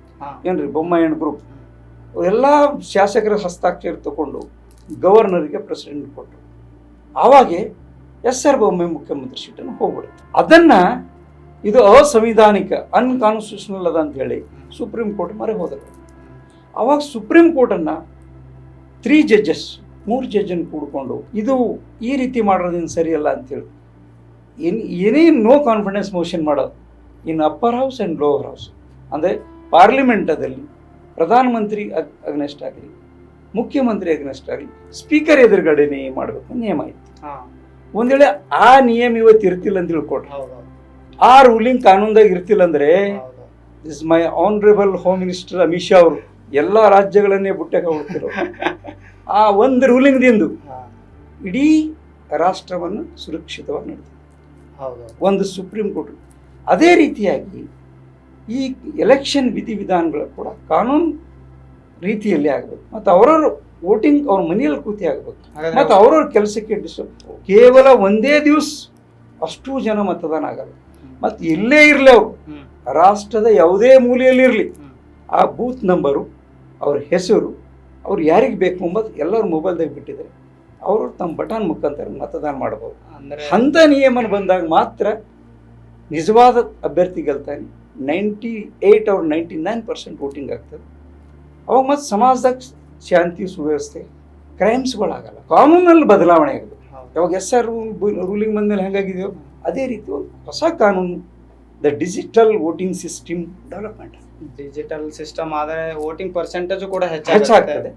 ಏನ್ರಿ ಬೊಮ್ಮಾಯಿ ಅಂಡ್ ಗ್ರೂಪ್, ಎಲ್ಲ ಶಾಸಕರ ಹಸ್ತಾಕ್ಷರ ತಗೊಂಡು ಗವರ್ನರ್ಗೆ ಪ್ರೆಸಿಡೆಂಟ್ ಕೊಟ್ಟರು. ಆವಾಗೆ SR ಬೊಮ್ಮಾಯಿ ಮುಖ್ಯಮಂತ್ರಿ ಸೀಟನ್ನು ಹೋಗ್ಬಿಡುತ್ತೆ. ಅದನ್ನ ಇದು ಅಸಂವಿಧಾನಿಕ ಅನ್ಕಾನ್ಸ್ಟಿಟ್ಯೂಷನಲ್ ಅದ ಅಂತ ಹೇಳಿ ಸುಪ್ರೀಂ ಕೋರ್ಟ್ ಮರೆ ಹೋದರು. ಅವಾಗ ಸುಪ್ರೀಂ ಕೋರ್ಟನ್ನು 3 judges 3 ಜಡ್ಜನ್ನು ಕೂಡ್ಕೊಂಡು ಇದು ಈ ರೀತಿ ಮಾಡೋದೇನು ಸರಿಯಲ್ಲ ಅಂತೇಳಿ ಏನೇ ನೋ ಕಾನ್ಫಿಡೆನ್ಸ್ ಮೋಷನ್ ಮಾಡೋದು in upper house and lower house. ಅಂದರೆ ಪಾರ್ಲಿಮೆಂಟದಲ್ಲಿ ಪ್ರಧಾನಮಂತ್ರಿ ಅಗ್ನೆಸ್ಟ್ ಆಗಲಿ, ಮುಖ್ಯಮಂತ್ರಿ ಅಗ್ನೆಸ್ಟ್ ಆಗಲಿ, ಸ್ಪೀಕರ್ ಎದುರುಗಡೆನೇ ಮಾಡಬೇಕು ನಿಯಮ ಇತ್ತು. ಒಂದ್ ವೇಳೆ ಆ ನಿಯಮ ಇವತ್ತು ಇರ್ತಿಲ್ಲ ಅಂತ ತಿಳ್ಕೊಟ್ರೆ, ಆ ರೂಲಿಂಗ್ ಕಾನೂನ್ದಾಗ ಇರ್ತಿಲ್ಲ ಅಂದ್ರೆ this my honourable home minister Amit Shah ಅವರು ಎಲ್ಲ ರಾಜ್ಯಗಳನ್ನೇ ಬುಟ್ಟಕ್ಕೆ ಹೋಗ್ತಿರೋ ಆ ಒಂದು ರೂಲಿಂಗ್ದಿಂದ ಇಡೀ ರಾಷ್ಟ್ರವನ್ನು ಸುರಕ್ಷಿತವಾಗಿ ನಡೆದಿದೆ ಒಂದು ಸುಪ್ರೀಂ ಕೋರ್ಟ್. ಅದೇ ರೀತಿಯಾಗಿ ಈ ಎಲೆಕ್ಷನ್ ವಿಧಿವಿಧಾನಗಳು ಕೂಡ ಕಾನೂನು ರೀತಿಯಲ್ಲಿ ಆಗಬೇಕು, ಮತ್ತು ಅವರವ್ರ ವೋಟಿಂಗ್ ಅವ್ರ ಮನೆಯಲ್ಲಿ ಕೂತಿ ಆಗಬೇಕು, ಮತ್ತು ಅವ್ರವ್ರ ಕೆಲಸಕ್ಕೆ ಕೇವಲ ಒಂದೇ ದಿವಸ ಅಷ್ಟು ಜನ ಮತದಾನ ಆಗಲ್ಲ. ಮತ್ತು ಎಲ್ಲೇ ಇರಲಿ, ಅವರು ರಾಷ್ಟ್ರದ ಯಾವುದೇ ಮೂಲೆಯಲ್ಲಿ ಇರಲಿ, ಆ ಬೂತ್ ನಂಬರು, ಅವ್ರ ಹೆಸರು, ಅವ್ರು ಯಾರಿಗೆ ಬೇಕು ಎಂಬುದು ಎಲ್ಲರ ಮೊಬೈಲ್ದಾಗ ಬಿಟ್ಟಿದ್ದಾರೆ. ಅವರು ತಮ್ಮ ಬಟನ್ ಮುಖಾಂತರ ಮತದಾನ ಮಾಡಬಹುದು. ಅಂಥ ನಿಯಮನ ಬಂದಾಗ ಮಾತ್ರ ನಿಜವಾದ ಅಭ್ಯರ್ಥಿ ಗೆಲ್ತಾನೆ. 98 or 99% ವೋಟಿಂಗ್ ಆಗ್ತದೆ. ಅವಾಗ ಮತ್ತು ಸಮಾಜದಾಗ ಶಾಂತಿ ಸುವ್ಯವಸ್ಥೆ, ಕ್ರೈಮ್ಸ್ಗಳಾಗಲ್ಲ, ಕಾನೂನಲ್ಲಿ ಬದಲಾವಣೆ ಆಗಬೇಕು. ಯಾವಾಗ SR ರೂಲಿಂಗ್ ಬಂದಮೇಲೆ ಹೆಂಗಾಗಿದೆಯೋ ಅದೇ ರೀತಿ ಒಂದು ಹೊಸ ಕಾನೂನು, the digital voting system development. Digital system ಆದರೆ ವೋಟಿಂಗ್ ಪರ್ಸೆಂಟೇಜ್ ಕೂಡ ಹೆಚ್ಚಾಗ್ತದೆ,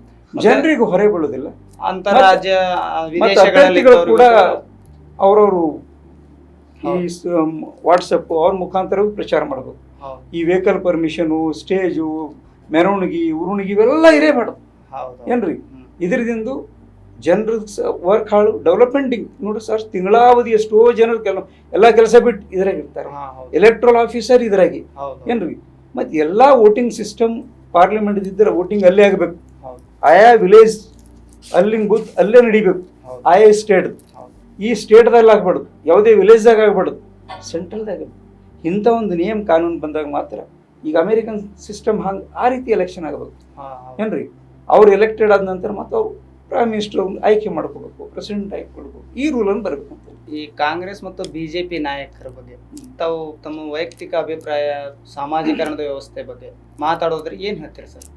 ಜನರಿಗೆ ಹೊರೆ ಬೀಳುವುದಿಲ್ಲ. ಅಂತರರಾಜ್ಯ ಅಭ್ಯರ್ಥಿಗಳು ಕೂಡ ಅವರವರು ಈ ವಾಟ್ಸಪ್ ಅವ್ರ ಮುಖಾಂತರ ಪ್ರಚಾರ ಮಾಡಬೇಕು. ಈ ವೆಹಿಕಲ್ ಪರ್ಮಿಷನು, ಸ್ಟೇಜು, ಮೆರವಣಿಗೆ, ಉರುಣಿಗೆ ಇವೆಲ್ಲ ಇರೇ ಮಾಡೋದು ಏನ್ರಿ. ಇದರಿಂದ ಜನರ ವರ್ಕ್ ಹಾಳು, ಡೆವಲಪ್ಮೆಂಟಿಂಗ್ ನೋಡಿ ಸರ್, ತಿಂಗಳಾವಧಿ ಎಷ್ಟೋ ಜನರು ಎಲ್ಲ ಕೆಲಸ ಬಿಟ್ಟು ಇದ್ರಾಗ ಇರ್ತಾರೆ. ಎಲೆಕ್ಟ್ರಲ್ ಆಫೀಸರ್ ಇದ್ರಾಗಿ ಏನ್ರಿ, ಮತ್ತು ಎಲ್ಲ ವೋಟಿಂಗ್ ಸಿಸ್ಟಮ್ ಪಾರ್ಲಿಮೆಂಟ್ ಇದ್ದರೆ ವೋಟಿಂಗ್ ಅಲ್ಲೇ ಆಗಬೇಕು, ಆಯಾ ವಿಲೇಜ್ ಅಲ್ಲಿನ ಬೂತ್ ಅಲ್ಲೇ ನಡಿಬೇಕು, ಆಯಾ ಸ್ಟೇಟ್, ಈ ಸ್ಟೇಟ್ದಾಗ ಆಗ್ಬಾರ್ದು, ಯಾವುದೇ ವಿಲೇಜ್ದಾಗ ಆಗ್ಬಾರ್ದು, ಸೆಂಟ್ರಲ್ದಾಗ. ಇಂಥ ಒಂದು ನಿಯಮ ಕಾನೂನು ಬಂದಾಗ ಮಾತ್ರ ಈಗ ಅಮೇರಿಕನ್ ಸಿಸ್ಟಮ್ ಹಂಗೆ ಆ ರೀತಿ ಎಲೆಕ್ಷನ್ ಆಗಬೇಕು ಏನ್ರಿ. ಅವ್ರು ಎಲೆಕ್ಟೆಡ್ ಆದ ನಂತರ ಮತ್ತು ಅವ್ರು ಪ್ರೈಮ್ ಮಿನಿಸ್ಟರ್ ಆಯ್ಕೆ ಮಾಡ್ಕೋಬೇಕು, ಪ್ರೆಸಿಡೆಂಟ್ ಆಯ್ಕೆ ಮಾಡ್ಬೇಕು, ಈ ರೂಲನ್ನು ಬರಬೇಕು ಅಂತ. ಈ ಕಾಂಗ್ರೆಸ್ ಮತ್ತು ಬಿಜೆಪಿ ನಾಯಕರ ಬಗ್ಗೆ ತಾವು ತಮ್ಮ ವೈಯಕ್ತಿಕ ಅಭಿಪ್ರಾಯ, ಸಾಮಾಜೀಕರಣದ ವ್ಯವಸ್ಥೆ ಬಗ್ಗೆ ಮಾತಾಡೋದ್ರೆ ಏನು ಹೇಳ್ತೀರಿ ಸರ್?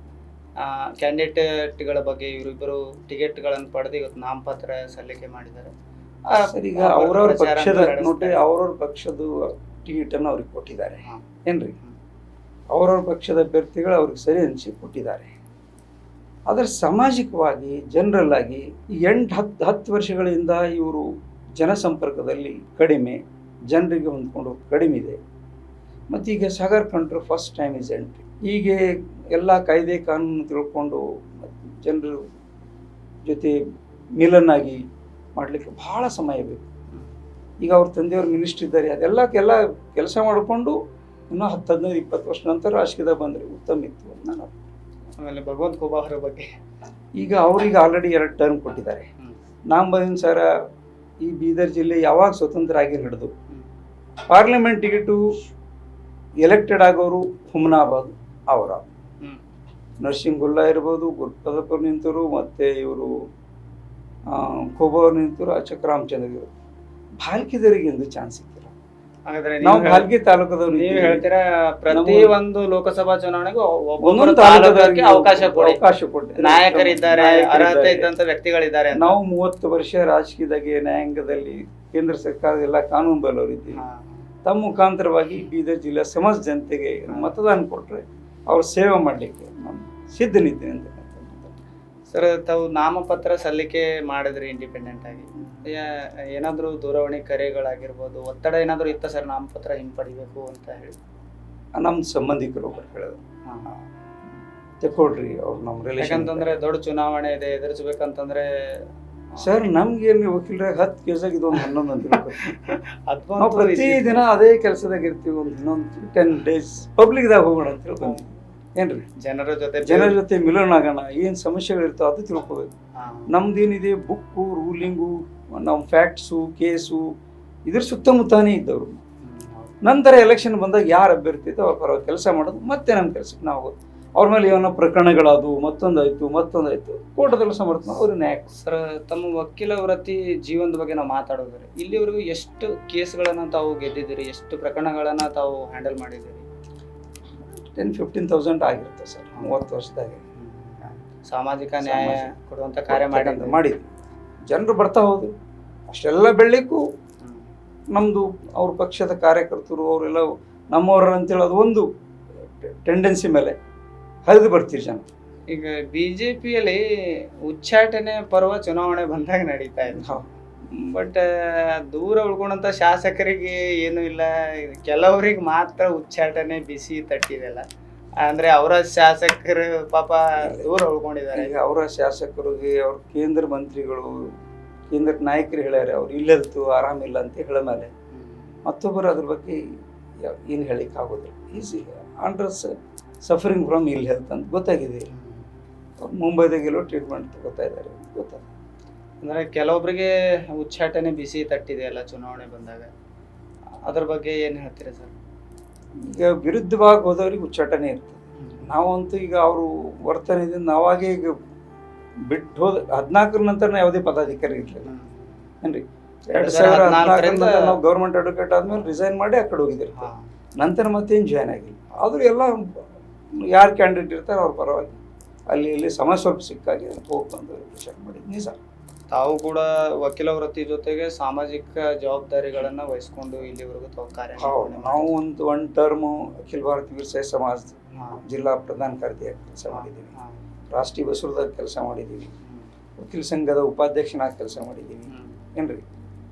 ಕ್ಯಾಂಡಿಡೇಟ್ಗಳ ಬಗ್ಗೆ ಇವರಿಬ್ಬರು ಟಿಕೆಟ್ಗಳನ್ನು ಪಡೆದು ಇವತ್ತು ನಾಮಪತ್ರ ಸಲ್ಲಿಕೆ ಮಾಡಿದ್ದಾರೆ. ಸರ್, ಈಗ ಅವ್ರವ್ರ ಪಕ್ಷದ ನೋಡಿ, ಅವ್ರವ್ರ ಪಕ್ಷದ ಟಿಕೆಟನ್ನು ಅವ್ರಿಗೆ ಕೊಟ್ಟಿದ್ದಾರೆ ಏನ್ರಿ, ಅವ್ರವ್ರ ಪಕ್ಷದ ಅಭ್ಯರ್ಥಿಗಳು ಅವ್ರಿಗೆ ಸರಿ ಅನಿಸಿ ಕೊಟ್ಟಿದ್ದಾರೆ. ಆದರೆ ಸಾಮಾಜಿಕವಾಗಿ ಜನರಲ್ ಆಗಿ 8-10 ವರ್ಷಗಳಿಂದ ಇವರು ಜನಸಂಪರ್ಕದಲ್ಲಿ ಕಡಿಮೆ, ಜನರಿಗೆ ಹೊಂದ್ಕೊಂಡು ಕಡಿಮೆ ಇದೆ. ಮತ್ತು ಈಗ Sagar country first time is entry. ಹೀಗೆ ಎಲ್ಲ ಕಾಯ್ದೆ ಕಾನೂನು ತಿಳ್ಕೊಂಡು ಜನರ ಜೊತೆ ಮಿಲನಾಗಿ ಮಾಡಲಿಕ್ಕೆ ಭಾಳ ಸಮಯ ಬೇಕು. ಈಗ ಅವ್ರ ತಂದೆಯವ್ರ ಮಿನಿಸ್ಟ್ರಿ ಇದ್ದಾರೆ, ಅದೆಲ್ಲ ಕೆಲಸ ಮಾಡಿಕೊಂಡು ಇನ್ನೂ 10-15-20 ವರ್ಷ ನಂತರ ರಾಜಕೀಯದಾಗ ಬಂದರೆ ಉತ್ತಮ ಇತ್ತು ಅಂತ ನಾನು. ಆಮೇಲೆ ಭಗವಂತ ಖೂಬಾ ಅವರ ಬಗ್ಗೆ ಈಗ ಅವ್ರಿಗೆ ಆಲ್ರೆಡಿ 2 ಟರ್ಮ್ ಕೊಟ್ಟಿದ್ದಾರೆ. ನಾಂಬದಿನ ಸರ ಈ ಬೀದರ್ ಜಿಲ್ಲೆ ಯಾವಾಗ ಸ್ವತಂತ್ರ ಆಗಿ ಹಿಡಿದು ಪಾರ್ಲಿಮೆಂಟ್ ಟಿಕೆಟು ಎಲೆಕ್ಟೆಡ್ ಆಗೋರು ಹುಮನಾಬಾದ್ ಅವರ ನರ್ಸಿಂಗುಲ್ಲಾ ಇರ್ಬೋದು, ಗುರುಪದಪುರ ನಿಂತರು, ಮತ್ತು ಇವರು ಖೋಬಾವ್ರು ನಿಂತರು, ಅಚಕ್ ರಾಮಚಂದ್ರ. ಭಾಲ್ಕಿದವರಿಗೆ ಎಂದು ಚಾನ್ಸ್ ಸಿಕ್ಕಿಲ್ಲ. ನಾವು ಭಾಲ್ಕಿ ತಾಲೂಕದವ್ರು. ನೀವು ಹೇಳ್ತೀರಾ ಪ್ರತಿ ಒಂದು ಲೋಕಸಭಾ ಚುನಾವಣೆಗೂ ಒಂದೊಂದು ತಾಲೂಕಿಗೆ ಅವಕಾಶ ಕೊಟ್ಟು ನಾಯಕರಿದ್ದಾರೆ, ಅರ್ಹತೆ ಇದ್ದಂತ ವ್ಯಕ್ತಿಗಳಿದ್ದಾರೆ. ನಾವು 30 ವರ್ಷ ರಾಜಕೀಯದಾಗೆ ನ್ಯಾಯಾಂಗದಲ್ಲಿ ಕೇಂದ್ರ ಸರ್ಕಾರದ ಎಲ್ಲ ಕಾನೂನು ಬಲ್ಲವರಿದ್ದೀವಿ. ತಮ್ಮ ಮುಖಾಂತರವಾಗಿ ಬೀದರ್ ಜಿಲ್ಲೆ ಸಮಾಜ ಜನತೆಗೆ ಮತದಾನ ಕೊಟ್ಟರೆ ಅವ್ರ ಸೇವೆ ಮಾಡಲಿಕ್ಕೆ ನಾನು ಸಿದ್ಧನಿದ್ದೇನೆ ಅಂತ. ಸರ್, ತಾವು ನಾಮಪತ್ರ ಸಲ್ಲಿಕೆ ಮಾಡಿದ್ರಿ ಇಂಡಿಪೆಂಡೆಂಟ್ ಆಗಿ, ಏನಾದರೂ ದೂರವಾಣಿ ಕರೆಗಳಾಗಿರ್ಬೋದು, ಒತ್ತಡ ಏನಾದರೂ ಇತ್ತ ಸರ್ ನಾಮಪತ್ರ ಹಿಂಪಡಿಬೇಕು ಅಂತ ಹೇಳಿ? ನಮ್ಮ ಸಂಬಂಧಿಕರು ಒಬ್ಬರು ಹೇಳಿದ್ರು, ತಗೊಳ್ರಿ ಅವ್ರು ನಮ್ಮ ರಿಲೇಷನ್. ಯಾಕಂತಂದ್ರೆ ದೊಡ್ಡ ಚುನಾವಣೆ ಇದೆ, ಎದುರಿಸ್ಬೇಕಂತಂದ್ರೆ ಸರ್ ನಮ್ಗೇನು ವಕೀಲರಾಗ 10 ಕೇಸಾಗ ಇದೊಂದು 11 ಅಂತ ನಾವು ಪ್ರತಿದಿನ ಅದೇ ಕೆಲಸದಾಗ ಇರ್ತೀವಿ. ಒಂದು ಇನ್ನೊಂದು 10 days ಪಬ್ಲಿಕ್ದಾಗ ಹೋಗೋಣ ಅಂತ ಹೇಳಿ ಬಂದ್ವಿ ಏನ್ರಿ. ಜನರ ಜೊತೆ ಮಿಲನ ಆಗೋಣ, ಏನು ಸಮಸ್ಯೆಗಳಿರ್ತಾವ ಅದು ತಿಳ್ಕೊಬೇಕು. ನಮ್ದೇನಿದೆ ಬುಕ್ಕು, ರೂಲಿಂಗು, ನಮ್ಮ ಫ್ಯಾಕ್ಟ್ಸು, ಕೇಸು ಇದ್ರ ಸುತ್ತಮುತ್ತಾನೇ ಇದ್ದವರು. ನಂತರ ಎಲೆಕ್ಷನ್ ಬಂದಾಗ ಯಾರು ಅಭ್ಯರ್ಥಿ ಇತ್ತು ಅವ್ರ ಪರವಾಗಿ ಕೆಲಸ ಮಾಡೋದು, ಮತ್ತೆ ನಮ್ಮ ಕೆಲಸಕ್ಕೆ ನಾವು ಅವ್ರ ಮೇಲೆ ಏನೋ ಪ್ರಕರಣಗಳಾದವು, ಮತ್ತೊಂದಾಯ್ತು ಕೋರ್ಟದಲ್ಲಿ ಸಮರ್ಥನ ಅವ್ರ ನ್ಯಾಯ. ಸರ್, ತಮ್ಮ ವಕೀಲ ವೃತ್ತಿ ಜೀವನದ ಬಗ್ಗೆ ನಾವು ಮಾತಾಡೋದ್ರೆ ಇಲ್ಲಿವರೆಗೂ ಎಷ್ಟು ಕೇಸ್ಗಳನ್ನು ತಾವು ಗೆದ್ದಿದ್ದೀರಿ, ಎಷ್ಟು ಪ್ರಕರಣಗಳನ್ನು ತಾವು ಹ್ಯಾಂಡಲ್ ಮಾಡಿದ್ದೀರಿ? 10,000-15,000 ಆಗಿರುತ್ತೆ ಸರ್ 30 ವರ್ಷದಾಗೆ. ಸಾಮಾಜಿಕ ನ್ಯಾಯ ಕೊಡುವಂಥ ಕಾರ್ಯ ಮಾಡಿದ್ವಿ. ಜನರು ಬರ್ತಾ ಹೋದ್ರು, ಅಷ್ಟೆಲ್ಲ ಬೆಳಲಿಕ್ಕೂ ನಮ್ಮದು ಅವ್ರ ಪಕ್ಷದ ಕಾರ್ಯಕರ್ತರು ಅವರೆಲ್ಲ ನಮ್ಮವ್ರ ಅಂತೇಳಿ ಅದು ಒಂದು ಟೆಂಡೆನ್ಸಿ ಮೇಲೆ ಹರಿದು ಬರ್ತೀರಿ ಜನ. ಈಗ ಬಿಜೆಪಿಯಲ್ಲಿ ಉಚ್ಚಾಟನೆ ಪರ್ವ ಚುನಾವಣೆ ಬಂದಾಗ ನಡೀತಾ ಇದೆ. ಬಟ್ ದೂರ ಉಳ್ಕೊಂಡಂತ ಶಾಸಕರಿಗೆ ಏನು ಇಲ್ಲ, ಕೆಲವರಿಗೆ ಮಾತ್ರ ಉಚ್ಚಾಟನೆ ಬಿಸಿ ತಟ್ಟಿದೆಲ್ಲ. ಅಂದ್ರೆ ಅವರ ಶಾಸಕರು ಪಾಪ ದೂರ ಉಳ್ಕೊಂಡಿದ್ದಾರೆ. ಈಗ ಅವರ ಶಾಸಕರಿಗೆ ಅವ್ರ ಕೇಂದ್ರ ಮಂತ್ರಿಗಳು, ಕೇಂದ್ರ ನಾಯಕರು ಹೇಳ್ಯಾರ ಅವ್ರು ಇಲ್ಲದ್ದು ಆರಾಮಿಲ್ಲ ಅಂತ ಹೇಳ ಮೇಲೆ ಮತ್ತೊಬ್ಬರು ಅದ್ರ ಬಗ್ಗೆ ಏನು ಹೇಳಿಕ್ಕೆ ಆಗೋದಿಲ್ಲ. ಈಸಿ ಅಂಡರ್ ಸಫರಿಂಗ್ ಫ್ರಮ್ ಇಲ್ ಹೆಲ್ತ್ ಅಂತ ಗೊತ್ತಾಗಿದೆ. ಅವ್ರು ಮುಂಬೈದಾಗೆಲ್ಲೋ ಟ್ರೀಟ್ಮೆಂಟ್ ತಗೋತಾ ಇದ್ದಾರೆ ಗೊತ್ತಾಗ. ಅಂದರೆ ಕೆಲವೊಬ್ಬರಿಗೆ ಉಚ್ಚಾಟನೆ ಬಿಸಿ ತಟ್ಟಿದೆ ಅಲ್ಲ ಚುನಾವಣೆ ಬಂದಾಗ, ಅದ್ರ ಬಗ್ಗೆ ಏನು ಹೇಳ್ತೀರಾ ಸರ್? ಈಗ ವಿರುದ್ಧವಾಗಿ ಹೋದವ್ರಿಗೆ ಉಚ್ಚಾಟನೆ ಇರ್ತದೆ. ನಾವಂತೂ ಈಗ ಅವರು ವರ್ತನೆಯಿಂದ ನಾವಾಗೇ ಈಗ ಬಿಟ್ಟು ಹೋದ 14 ನಂತರ ಯಾವುದೇ ಪದಾಧಿಕಾರಿ ಇರಲಿಲ್ಲ ಏನ್ರಿ. 2014 ನಾವು ಗೌರ್ಮೆಂಟ್ ಅಡ್ವೊಕೇಟ್ ಆದ್ಮೇಲೆ ರಿಸೈನ್ ಮಾಡಿ ಆ ಕಡೆ ಹೋಗಿದ್ದೀರಿ. ನಂತರ ಮತ್ತೇನು ಜಾಯ್ನ್ ಆಗಿಲ್ಲ. ಆದರೂ ಎಲ್ಲ ಯಾರು ಕ್ಯಾಂಡಿಡೇಟ್ ಇರ್ತಾರೆ ಅವ್ರ ಪರವಾಗಿ ಅಲ್ಲಿ ಇಲ್ಲಿ ಸಮಯ ಸ್ವಲ್ಪ ಸಿಕ್ಕಾಗಿ ಹೋಗಿ ಬಂದು ವಿಚಾರ ಮಾಡಿದ್ದು ನಿಜ. ತಾವು ಕೂಡ ವಕೀಲ ವೃತ್ತಿ ಜೊತೆಗೆ ಸಾಮಾಜಿಕ ಜವಾಬ್ದಾರಿಗಳನ್ನ ವಹಿಸ್ಕೊಂಡು ಇಲ್ಲಿವರೆಗೂ ತಾವು ಕಾರ್ಯ. ನಾವು ಒಂದು ಟರ್ಮು ಅಖಿಲ ಭಾರತೀಯ ವೀರ ಶೈವ ಸಮಾಜ ಜಿಲ್ಲಾ ಪ್ರಧಾನ ಕಾರ್ಯದರ್ಶಿಯಾಗಿ ಕೆಲಸ ಮಾಡಿದ್ದೀವಿ, ರಾಷ್ಟ್ರೀಯ ಬಸವದಾಗ ಕೆಲಸ ಮಾಡಿದ್ದೀವಿ, ವಕೀಲ ಸಂಘದ ಉಪಾಧ್ಯಕ್ಷನಾಗಿ ಕೆಲಸ ಮಾಡಿದ್ದೀವಿ ಏನ್ರಿ.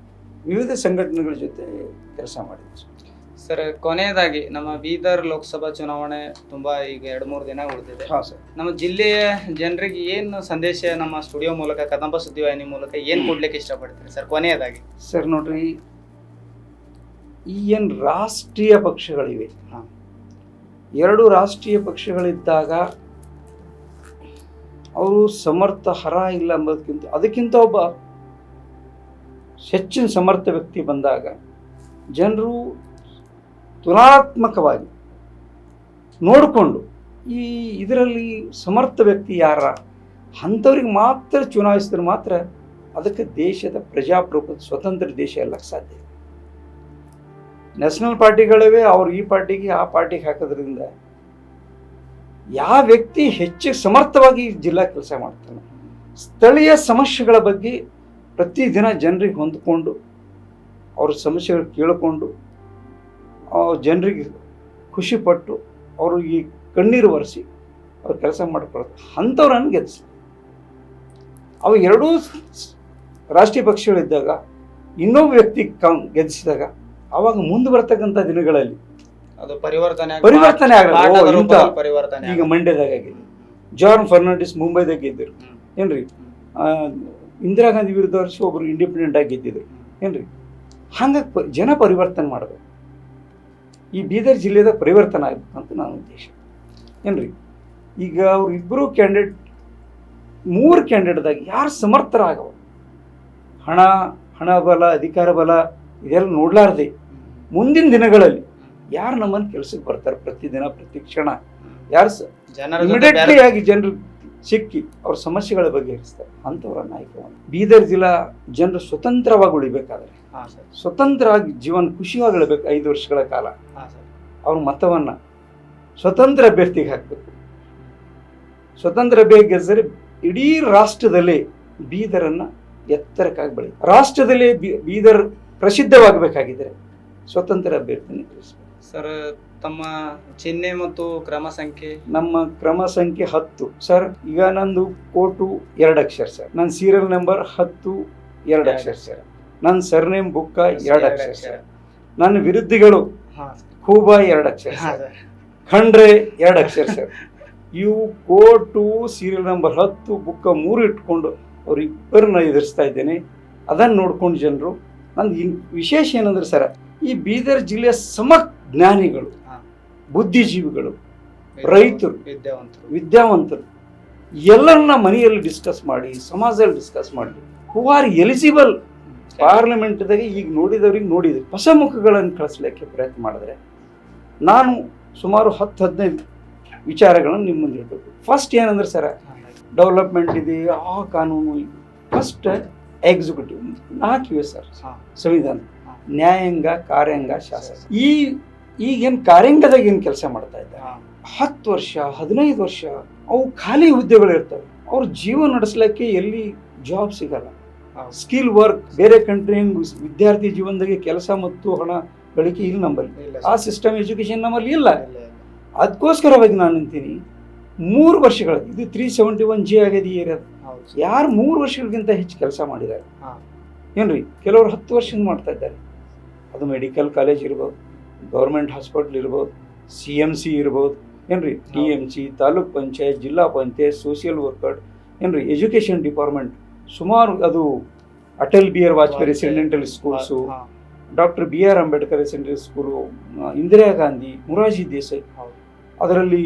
ವಿವಿಧ ಸಂಘಟನೆಗಳ ಜೊತೆ ಕೆಲಸ ಮಾಡಿದ್ದೀವಿ. ಸರ್, ಕೊನೆಯದಾಗಿ ನಮ್ಮ ಬೀದರ್ ಲೋಕಸಭಾ ಚುನಾವಣೆ ತುಂಬಾ ಈಗ 2-3 ದಿನ ಉಳಿದಿದೆ. ಹಾಂ ಸರ್. ನಮ್ಮ ಜಿಲ್ಲೆಯ ಜನರಿಗೆ ಏನು ಸಂದೇಶ ನಮ್ಮ ಸ್ಟುಡಿಯೋ ಮೂಲಕ, ಕದಂಬ ಸುದ್ದಿವಾಹಿನಿ ಮೂಲಕ ಏನು ಕೊಡ್ಲಿಕ್ಕೆ ಇಷ್ಟಪಡ್ತೀರಿ ಸರ್ ಕೊನೆಯದಾಗಿ? ಸರ್ ನೋಡ್ರಿ, ಈ ಏನು ರಾಷ್ಟ್ರೀಯ ಪಕ್ಷಗಳಿವೆ, ಹಾಂ, 2 ರಾಷ್ಟ್ರೀಯ ಪಕ್ಷಗಳಿದ್ದಾಗ ಅವರು ಸಮರ್ಥ ಹರ ಇಲ್ಲ ಎಂಬುದಕ್ಕಿಂತ ಅದಕ್ಕಿಂತ ಒಬ್ಬ ಹೆಚ್ಚಿನ ಸಮರ್ಥ ವ್ಯಕ್ತಿ ಬಂದಾಗ ಜನರು ತುಲನಾತ್ಮಕವಾಗಿ ನೋಡಿಕೊಂಡು ಇದರಲ್ಲಿ ಸಮರ್ಥ ವ್ಯಕ್ತಿ ಯಾರ ಅಂಥವ್ರಿಗೆ ಮಾತ್ರ ಚುನಾಯಿಸಿದ್ರೆ ಮಾತ್ರ ಅದಕ್ಕೆ ದೇಶದ ಪ್ರಜಾಪ್ರಭುತ್ವ ಸ್ವತಂತ್ರ ದೇಶ ಎಲ್ಲಕ್ಕೆ ಸಾಧ್ಯ. ನ್ಯಾಷನಲ್ ಪಾರ್ಟಿಗಳಿವೆ, ಅವ್ರು ಈ ಪಾರ್ಟಿಗೆ ಆ ಪಾರ್ಟಿಗೆ ಹಾಕೋದ್ರಿಂದ ಯಾವ ವ್ಯಕ್ತಿ ಹೆಚ್ಚು ಸಮರ್ಥವಾಗಿ ಜಿಲ್ಲಾ ಕೆಲಸ ಮಾಡ್ತಾನೆ, ಸ್ಥಳೀಯ ಸಮಸ್ಯೆಗಳ ಬಗ್ಗೆ ಪ್ರತಿದಿನ ಜನರಿಗೆ ಹೊಂದಿಕೊಂಡು ಅವ್ರ ಸಮಸ್ಯೆಗಳು ಕೇಳಿಕೊಂಡು ಜನರಿಗೆ ಖುಷಿಪಟ್ಟು ಅವರು ಈ ಕಣ್ಣೀರು ಒರೆಸಿ ಅವ್ರು ಕೆಲಸ ಮಾಡಿಕೊಳ್ತಾರೆ, ಅಂಥವ್ರನ್ನು ಗೆಲ್ಲಿಸಿ. ಅವು 2 ರಾಷ್ಟ್ರೀಯ ಪಕ್ಷಗಳಿದ್ದಾಗ ಇನ್ನೊಬ್ಬ ವ್ಯಕ್ತಿ ಗೆಲ್ಲಿಸಿದಾಗ ಆವಾಗ ಮುಂದೆ ಬರ್ತಕ್ಕಂಥ ದಿನಗಳಲ್ಲಿ ಅದು ಪರಿವರ್ತನೆ ಪರಿವರ್ತನೆ ಈಗ ಮಂಡ್ಯದಾಗ ಆಗಿದೆ, ಜಾನ್ ಫರ್ನಾಂಡಿಸ್ ಮುಂಬೈದಾಗ ಗೆದ್ದರು ಏನ್ರಿ, ಇಂದಿರಾ ಗಾಂಧಿ ವಿರುದ್ಧ ವರ್ಷ ಒಬ್ರು ಇಂಡಿಪೆಂಡೆಂಟ್ ಆಗಿ ಗೆದ್ದಿದ್ರು ಏನ್ರಿ. ಹಂಗಾಗಿ ಜನ ಪರಿವರ್ತನೆ ಮಾಡಬೇಕು, ಈ ಬೀದರ್ ಜಿಲ್ಲೆದ ಪರಿವರ್ತನೆ ಆಗ್ಬೇಕು ಅಂತ ನನ್ನ ಉದ್ದೇಶ ಏನ್ರಿ. ಈಗ ಅವ್ರು 2 ಕ್ಯಾಂಡಿಡೇಟ್ 3 ಕ್ಯಾಂಡಿಡೇಟ್ದಾಗ ಯಾರು ಸಮರ್ಥರಾಗವ, ಹಣ ಬಲ ಅಧಿಕಾರ ಬಲ ಇದೆಲ್ಲ ನೋಡ್ಲಾರ್ದೆ ಮುಂದಿನ ದಿನಗಳಲ್ಲಿ ಯಾರು ನಮ್ಮನ್ನು ಕೆಲಸಕ್ಕೆ ಬರ್ತಾರೆ, ಪ್ರತಿದಿನ ಪ್ರತಿ ಕ್ಷಣ ಯಾರು ಇಮಿಡಿಯೇಟ್ಲಿ ಆಗಿ ಜನರು ಸಿಕ್ಕಿ ಅವ್ರ ಸಮಸ್ಯೆಗಳ ಬಗೆಹರಿಸ್ತಾರೆ ಅಂಥವ್ರನ್ನ ಆಯ್ಕೆ ಮಾಡಿ ಬೀದರ್ ಜಿಲ್ಲಾ ಜನರು ಸ್ವತಂತ್ರವಾಗಿ ಉಳಿಬೇಕಾದ್ರೆ, ಸ್ವತಂತ್ರವಾಗಿ ಜೀವನ ಖುಷಿಯಾಗಿ ಉಳಬೇಕು 5 ವರ್ಷಗಳ ಕಾಲ ಅವ್ರ ಮತವನ್ನು ಸ್ವತಂತ್ರ ಅಭ್ಯರ್ಥಿಗೆ ಹಾಕಬೇಕು. ಸ್ವತಂತ್ರ ಅಭ್ಯರ್ಥಿ ಗೆದ್ದರೆ ಇಡೀ ರಾಷ್ಟ್ರದಲ್ಲೇ ಬೀದರನ್ನು ಎತ್ತರಕ್ಕಾಗಿ ಬೆಳಿ, ರಾಷ್ಟ್ರದಲ್ಲೇ ಬೀದರ್ ಪ್ರಸಿದ್ಧವಾಗಬೇಕಾಗಿದ್ದರೆ ಸ್ವತಂತ್ರ ಅಭ್ಯರ್ಥಿನ ಗೆಲ್ಲಿಸಬೇಕು. ಸರ್, ತಮ್ಮ ಚಿಹ್ನೆ ಮತ್ತು ಕ್ರಮ ಸಂಖ್ಯೆ? ನಮ್ಮ ಕ್ರಮ ಸಂಖ್ಯೆ 10 ಸರ್. ಈಗ ನಂದು ಕೋಟು 2 ಅಕ್ಷರ ಸರ್, ನನ್ನ ಸೀರಿಯಲ್ ನಂಬರ್ 10 2 ಅಕ್ಷರ ಸರ್, ನನ್ನ ಸರ್ನೇಮ್ ಬುಕ್ಕ 2 ಅಕ್ಷರ ಸರ್, ನನ್ನ ವಿರುದ್ಧಿಗಳು ಖೂಬ 2 ಅಕ್ಷರ ಸರ್, ಖಂಡ್ರೆ 2 ಅಕ್ಷರ ಸರ್. ಇವು ಕೋಟು ಸೀರಿಯಲ್ ನಂಬರ್ 10 ಬುಕ್ಕ 3 ಇಟ್ಕೊಂಡು ಅವರಿಬ್ಬರನ್ನ ಎದುರಿಸ್ತಾ ಇದ್ದೇನೆ. ಅದನ್ನು ನೋಡ್ಕೊಂಡು ಜನರು ನಂದು ವಿಶೇಷ ಏನಂದ್ರೆ ಸರ್, ಈ ಬೀದರ್ ಜಿಲ್ಲೆಯ ಸಮಜ್ಞಾನಿಗಳು, ಬುದ್ಧಿಜೀವಿಗಳು, ರೈತರು, ವಿದ್ಯಾವಂತರು ಎಲ್ಲರನ್ನ ಮನೆಯಲ್ಲಿ ಡಿಸ್ಕಸ್ ಮಾಡಿ, ಸಮಾಜದಲ್ಲಿ ಡಿಸ್ಕಸ್ ಮಾಡಿ, ಹೂ ಆರ್ ಎಲಿಜಿಬಲ್ ಪಾರ್ಲಿಮೆಂಟ್ದಾಗ ಈಗ ನೋಡಿದವ್ರಿಗೆ ನೋಡಿದೆ ಹೊಸ ಮುಖಗಳನ್ನು ಕಳಿಸ್ಲಿಕ್ಕೆ ಪ್ರಯತ್ನ ಮಾಡಿದ್ರೆ ನಾನು ಸುಮಾರು 10-15 ವಿಚಾರಗಳನ್ನು ನಿಮ್ಮ ಮುಂದೆ ಇಡಬೇಕು. ಫಸ್ಟ್ ಏನಂದ್ರೆ ಸರ್, ಡೆವಲಪ್ಮೆಂಟ್ ಇದೆ, ಆ ಕಾನೂನು, ಫಸ್ಟ್ ಎಕ್ಸಿಕ್ಯೂಟಿವ್ 4 ಇವೆ ಸರ್ ಸಂವಿಧಾನ, ನ್ಯಾಯಾಂಗ, ಕಾರ್ಯಾಂಗ, ಶಾಸಕ. ಈಗೇನು ಕಾರ್ಯಾಂಗದಾಗ ಏನು ಕೆಲಸ ಮಾಡ್ತಾ ಇದ್ದಾರೆ 10 ವರ್ಷ 15 ವರ್ಷ ಅವು ಖಾಲಿ ಹುದ್ದೆಗಳು ಇರ್ತವೆ, ಅವ್ರ ಜೀವನ ನಡೆಸಲಿಕ್ಕೆ ಎಲ್ಲಿ ಜಾಬ್ ಸಿಗಲ್ಲ. ಸ್ಕಿಲ್ ವರ್ಕ್ ಬೇರೆ ಕಂಟ್ರಿ ವಿದ್ಯಾರ್ಥಿ ಜೀವನದಾಗೆ ಕೆಲಸ ಮತ್ತು ಹಣ ಗಳಿಕೆ ಇಲ್ಲಿ ನಮ್ಮಲ್ಲಿ ಆ ಸಿಸ್ಟಮ್ ಎಜುಕೇಶನ್ ನಮ್ಮಲ್ಲಿ ಇಲ್ಲ. ಅದಕ್ಕೋಸ್ಕರವಾಗಿ ನಾನು ಅಂತೀನಿ 3 ವರ್ಷಗಳ ಇದು 371G ಆಗಿದೆ ಈ ಏರಿಯಾದ. ಯಾರು 3 ವರ್ಷಗಳಿಗಿಂತ ಹೆಚ್ಚು ಕೆಲಸ ಮಾಡಿದ್ದಾರೆ ಏನ್ರಿ, ಕೆಲವರು 10 ವರ್ಷದಿಂದ ಮಾಡ್ತಾ ಇದ್ದಾರೆ. ಅದು ಮೆಡಿಕಲ್ ಕಾಲೇಜ್ ಇರ್ಬೋದು, ಗೌರ್ಮೆಂಟ್ ಹಾಸ್ಪಿಟಲ್ ಇರ್ಬೋದು, CMC ಇರ್ಬೋದು ಏನ್ರಿ, TMC, taluk panchayat, zilla panchayat, social worker ಏನ್ರಿ, ಎಜುಕೇಷನ್ ಡಿಪಾರ್ಟ್ಮೆಂಟ್ ಸುಮಾರು, ಅದು Atal B R Vajpayee residential schools, doctor BR Ambedkar residential school, Indira Gandhi, Morarji Desai, ಅದರಲ್ಲಿ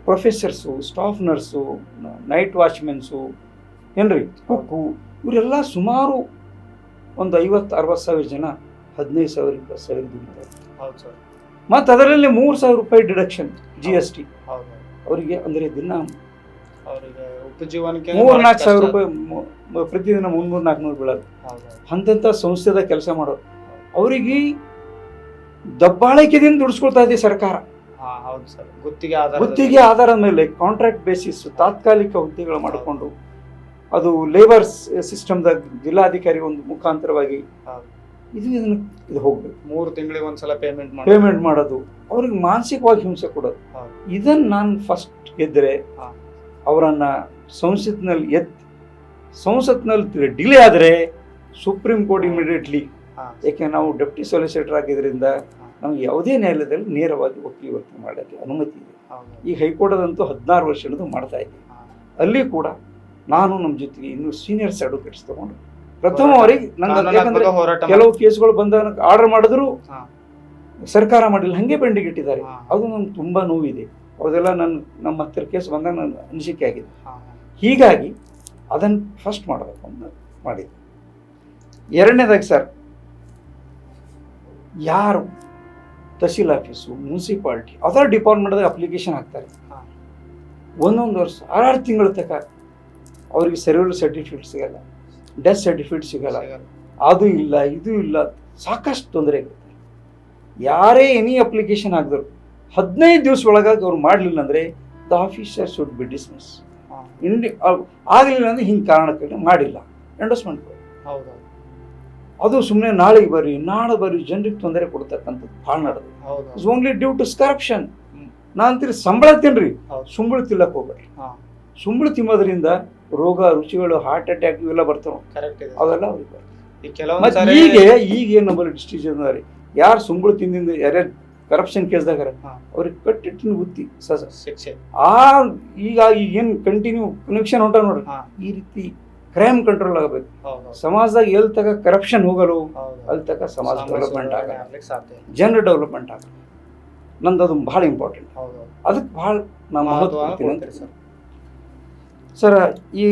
professors, staff nurse, night watchmens ಏನ್ರಿ, ಕುಕ್ಕು, ಇವರೆಲ್ಲ ಸುಮಾರು ಒಂದು 50-60 ಸಾವಿರ ಜನ 15,000-20,000 ದುಡಿತಾರೆ. ಮತ್ತು ಅದರಲ್ಲಿ 3,000 ರೂಪಾಯಿ ಡಿಡಕ್ಷನ್ GST ಅವರಿಗೆ, ಅಂದರೆ ದಿನ 3-4 ಸಾವಿರ ರೂಪಾಯಿ ಪ್ರತಿದಿನ 300-400 ಬೀಳೋದು. ಅಂಥ ಸಂಸ್ಥೆದ ಕೆಲಸ ಮಾಡೋರು ಅವರಿಗೆ ದಬ್ಬಾಳಿಕೆದಿಂದ ದುಡಿಸ್ಕೊಳ್ತಾ ಇದೆ ಸರ್ಕಾರ. ಗುತ್ತಿಗೆ ಆಧಾರದ ಮೇಲೆ ಕಾಂಟ್ರಾಕ್ಟ್ ಬೇಸಿಸ್ ತಾತ್ಕಾಲಿಕ ಹುದ್ದೆಗಳು ಮಾಡಿಕೊಂಡು ಅದು ಲೇಬರ್ ಸಿಸ್ಟಮ್ದಾಗ ಜಿಲ್ಲಾಧಿಕಾರಿ ಒಂದು ಮುಖಾಂತರವಾಗಿ ಇದು ಹೋಗ್ಬೇಕು. 3 ತಿಂಗಳಿಗೆ ಒಂದ್ಸಲ ಪೇಮೆಂಟ್ ಮಾಡೋದು, ಅವ್ರಿಗೆ ಮಾನಸಿಕವಾಗಿ ಹಿಂಸೆ ಕೊಡೋದು. ಇದನ್ನು ನಾನು ಫಸ್ಟ್ ಗೆದ್ದರೆ ಅವರನ್ನು ಸಂಸತ್ನಲ್ಲಿ ಡಿಲೇ ಆದರೆ ಸುಪ್ರೀಂ ಕೋರ್ಟ್ ಇಮಿಡಿಯೇಟ್ಲಿ, ಯಾಕೆ ನಾವು ಡೆಪ್ಟಿ ಸೊಲಿಸಿಟರ್ ಆಗಿದ್ದರಿಂದ ನಮಗೆ ಯಾವುದೇ ನ್ಯಾಯಾಲಯದಲ್ಲಿ ನೇರವಾಗಿ ವಕೀಲವೃತ್ತಿ ಮಾಡೋಕ್ಕೆ ಅನುಮತಿ ಇದೆ. ಹೌದು. ಈ ಹೈಕೋರ್ಟದಂತೂ 16 ವರ್ಷದಿಂದ ಮಾಡ್ತಾ ಇದ್ದೀವಿ. ಅಲ್ಲಿ ಕೂಡ ನಾನು ನಮ್ಮ ಜೊತೆಗೆ ಇನ್ನೂ ಸೀನಿಯರ್ಸ್ ಅಡ್ವೊಕೇಟ್ಸ್ ತಗೊಂಡು ಪ್ರಥಮವರೆಗೆ ನಂಗೆ ಯಾಕಂದ್ರೆ ಹೋರಾಟ ಕೆಲವು ಕೇಸ್ಗಳು ಬಂದಾಗ ಆರ್ಡರ್ ಮಾಡಿದ್ರು ಹಾ. ಸರ್ಕಾರ ಮಾಡಿಲ್ಲ, ಹಾಗೆ ಪೆಂಡಿಂಗ್ ಇಟ್ಟಿದ್ದಾರೆ. ಹಾ. ಅದು ನನಗೆ ತುಂಬ ನೋವಿದೆ. ಅದೆಲ್ಲ ನಮ್ಮ ಹತ್ತಿರ ಕೇಸ್ ಬಂದಾಗ ನನ್ನ ಅನಿಸಿಕೆ ಆಗಿದೆ. ಹಾ. ಹೀಗಾಗಿ ಅದನ್ನು ಫಸ್ಟ್ ಮಾಡಬೇಕು ಅಂತ ಮಾಡಿದ್ದೆ. ಎರಡನೇದಾಗಿ ಸರ್, ಯಾರು ತಹಸೀಲ್ ಆಫೀಸು, ಮುನ್ಸಿಪಾಲ್ಟಿ ಅದರ್ ಡಿಪಾರ್ಟ್ಮೆಂಟ್ದಾಗ ಅಪ್ಲಿಕೇಶನ್ ಹಾಕ್ತಾರೆ, ಹಾ. ಒಂದೊಂದು ವರ್ಷ 6 ತಿಂಗಳ ತನಕ ಅವ್ರಿಗೆ ಸರ್ವೈವಲ್ ಸರ್ಟಿಫಿಕೇಟ್ ಸಿಗಲ್ಲ, ಡೆತ್ ಸರ್ಟಿಫಿಕೇಟ್ ಸಿಗಲ್ಲ, ಅದು ಇಲ್ಲ ಇದು ಇಲ್ಲ, ಸಾಕಷ್ಟು ತೊಂದರೆಗಳಿದೆ. ಯಾರೇ ಎನಿ ಅಪ್ಲಿಕೇಶನ್ ಹಾಕಿದ್ರು 15 ದಿವಸ ಒಳಗಾಗಿ ಅವ್ರು ಮಾಡಲಿಲ್ಲ ಅಂದರೆ the officer should be dismiss. ಆಗಲಿಲ್ಲ ಅಂದರೆ ಹಿಂಗೆ ಕಾರಣಕ್ಕೆ ಮಾಡಿಲ್ಲ ಎಂಡೋಸ್ಮೆಂಟ್. ಹೌದು. ಅದು ಸುಮ್ಮನೆ ನಾಳೆಗೆ ಬರ್ರಿ ನಾಳೆ ಬರ್ರಿ ಜನರಿಗೆ ತೊಂದರೆ ಕೊಡ್ತಕ್ಕಂಥದ್ದು ಭಾಳ ನಡೆದು. It's only due to corruption. ನಾ ಅಂತೀರಿ ಸಂಬಳ ತಿನ್ರಿ, ಸುಂಬಳ ತಿಲ್ಲಕ್ಕೆ ಹೋಗ್ಬೇಡ್ರಿ. ಸುಂಬಳ ತಿನ್ನೋದ್ರಿಂದ ರೋಗ ರುಚಿಗಳು, ಹಾರ್ಟ್ ಅಟ್ಯಾಕ್ ಇವೆಲ್ಲ ಬರ್ತಾವೆ. ಅವೆಲ್ಲ ಅವ್ರಿಗೆ ಬರ್ತವೆ. ಈಗ ಏನು ನಮ್ಮಲ್ಲಿ ಡಿಸ್ಟ್ರಿಕ್ಟ್ ರೀ, ಯಾರು ಸುಂಬಳ ತಿಂದಿಂದ ಯಾರ್ಯಾರು ಕರಪ್ಷನ್ ಕೇಸ್ದಾಗ ಅವ್ರಿಗೆ ಕಟ್ಟಿಟ್ಟಿನ ಗುತ್ತಿ ಶಿಕ್ಷೆ. ಈಗ ಏನು ಕಂಟಿನ್ಯೂ ಕನೆಕ್ಷನ್ ಹೊಂಟ ನೋಡ್ರಿ, ಈ ರೀತಿ ಕ್ರೈಮ್ ಕಂಟ್ರೋಲ್ ಆಗಬೇಕು. ಸಮಾಜದಾಗ ಎಲ್ಲಿ ತಗ ಕರಪ್ಷನ್ ಹೋಗಲು ಅಲ್ಲಿ ತಗ ಸಮಾಜ ಡೆವಲಪ್ಮೆಂಟ್ ಆಗ, ಜನರ ಡೆವಲಪ್ಮೆಂಟ್ ಆಗ. ನಂದು ಅದು ಭಾಳ ಇಂಪಾರ್ಟೆಂಟ್. ಅದಕ್ಕೆ ಭಾಳ ನಾನು ಮಹತ್ವ ಕೊಡ್ತೀನಿ ಅಂತ ಸರ್. ಈ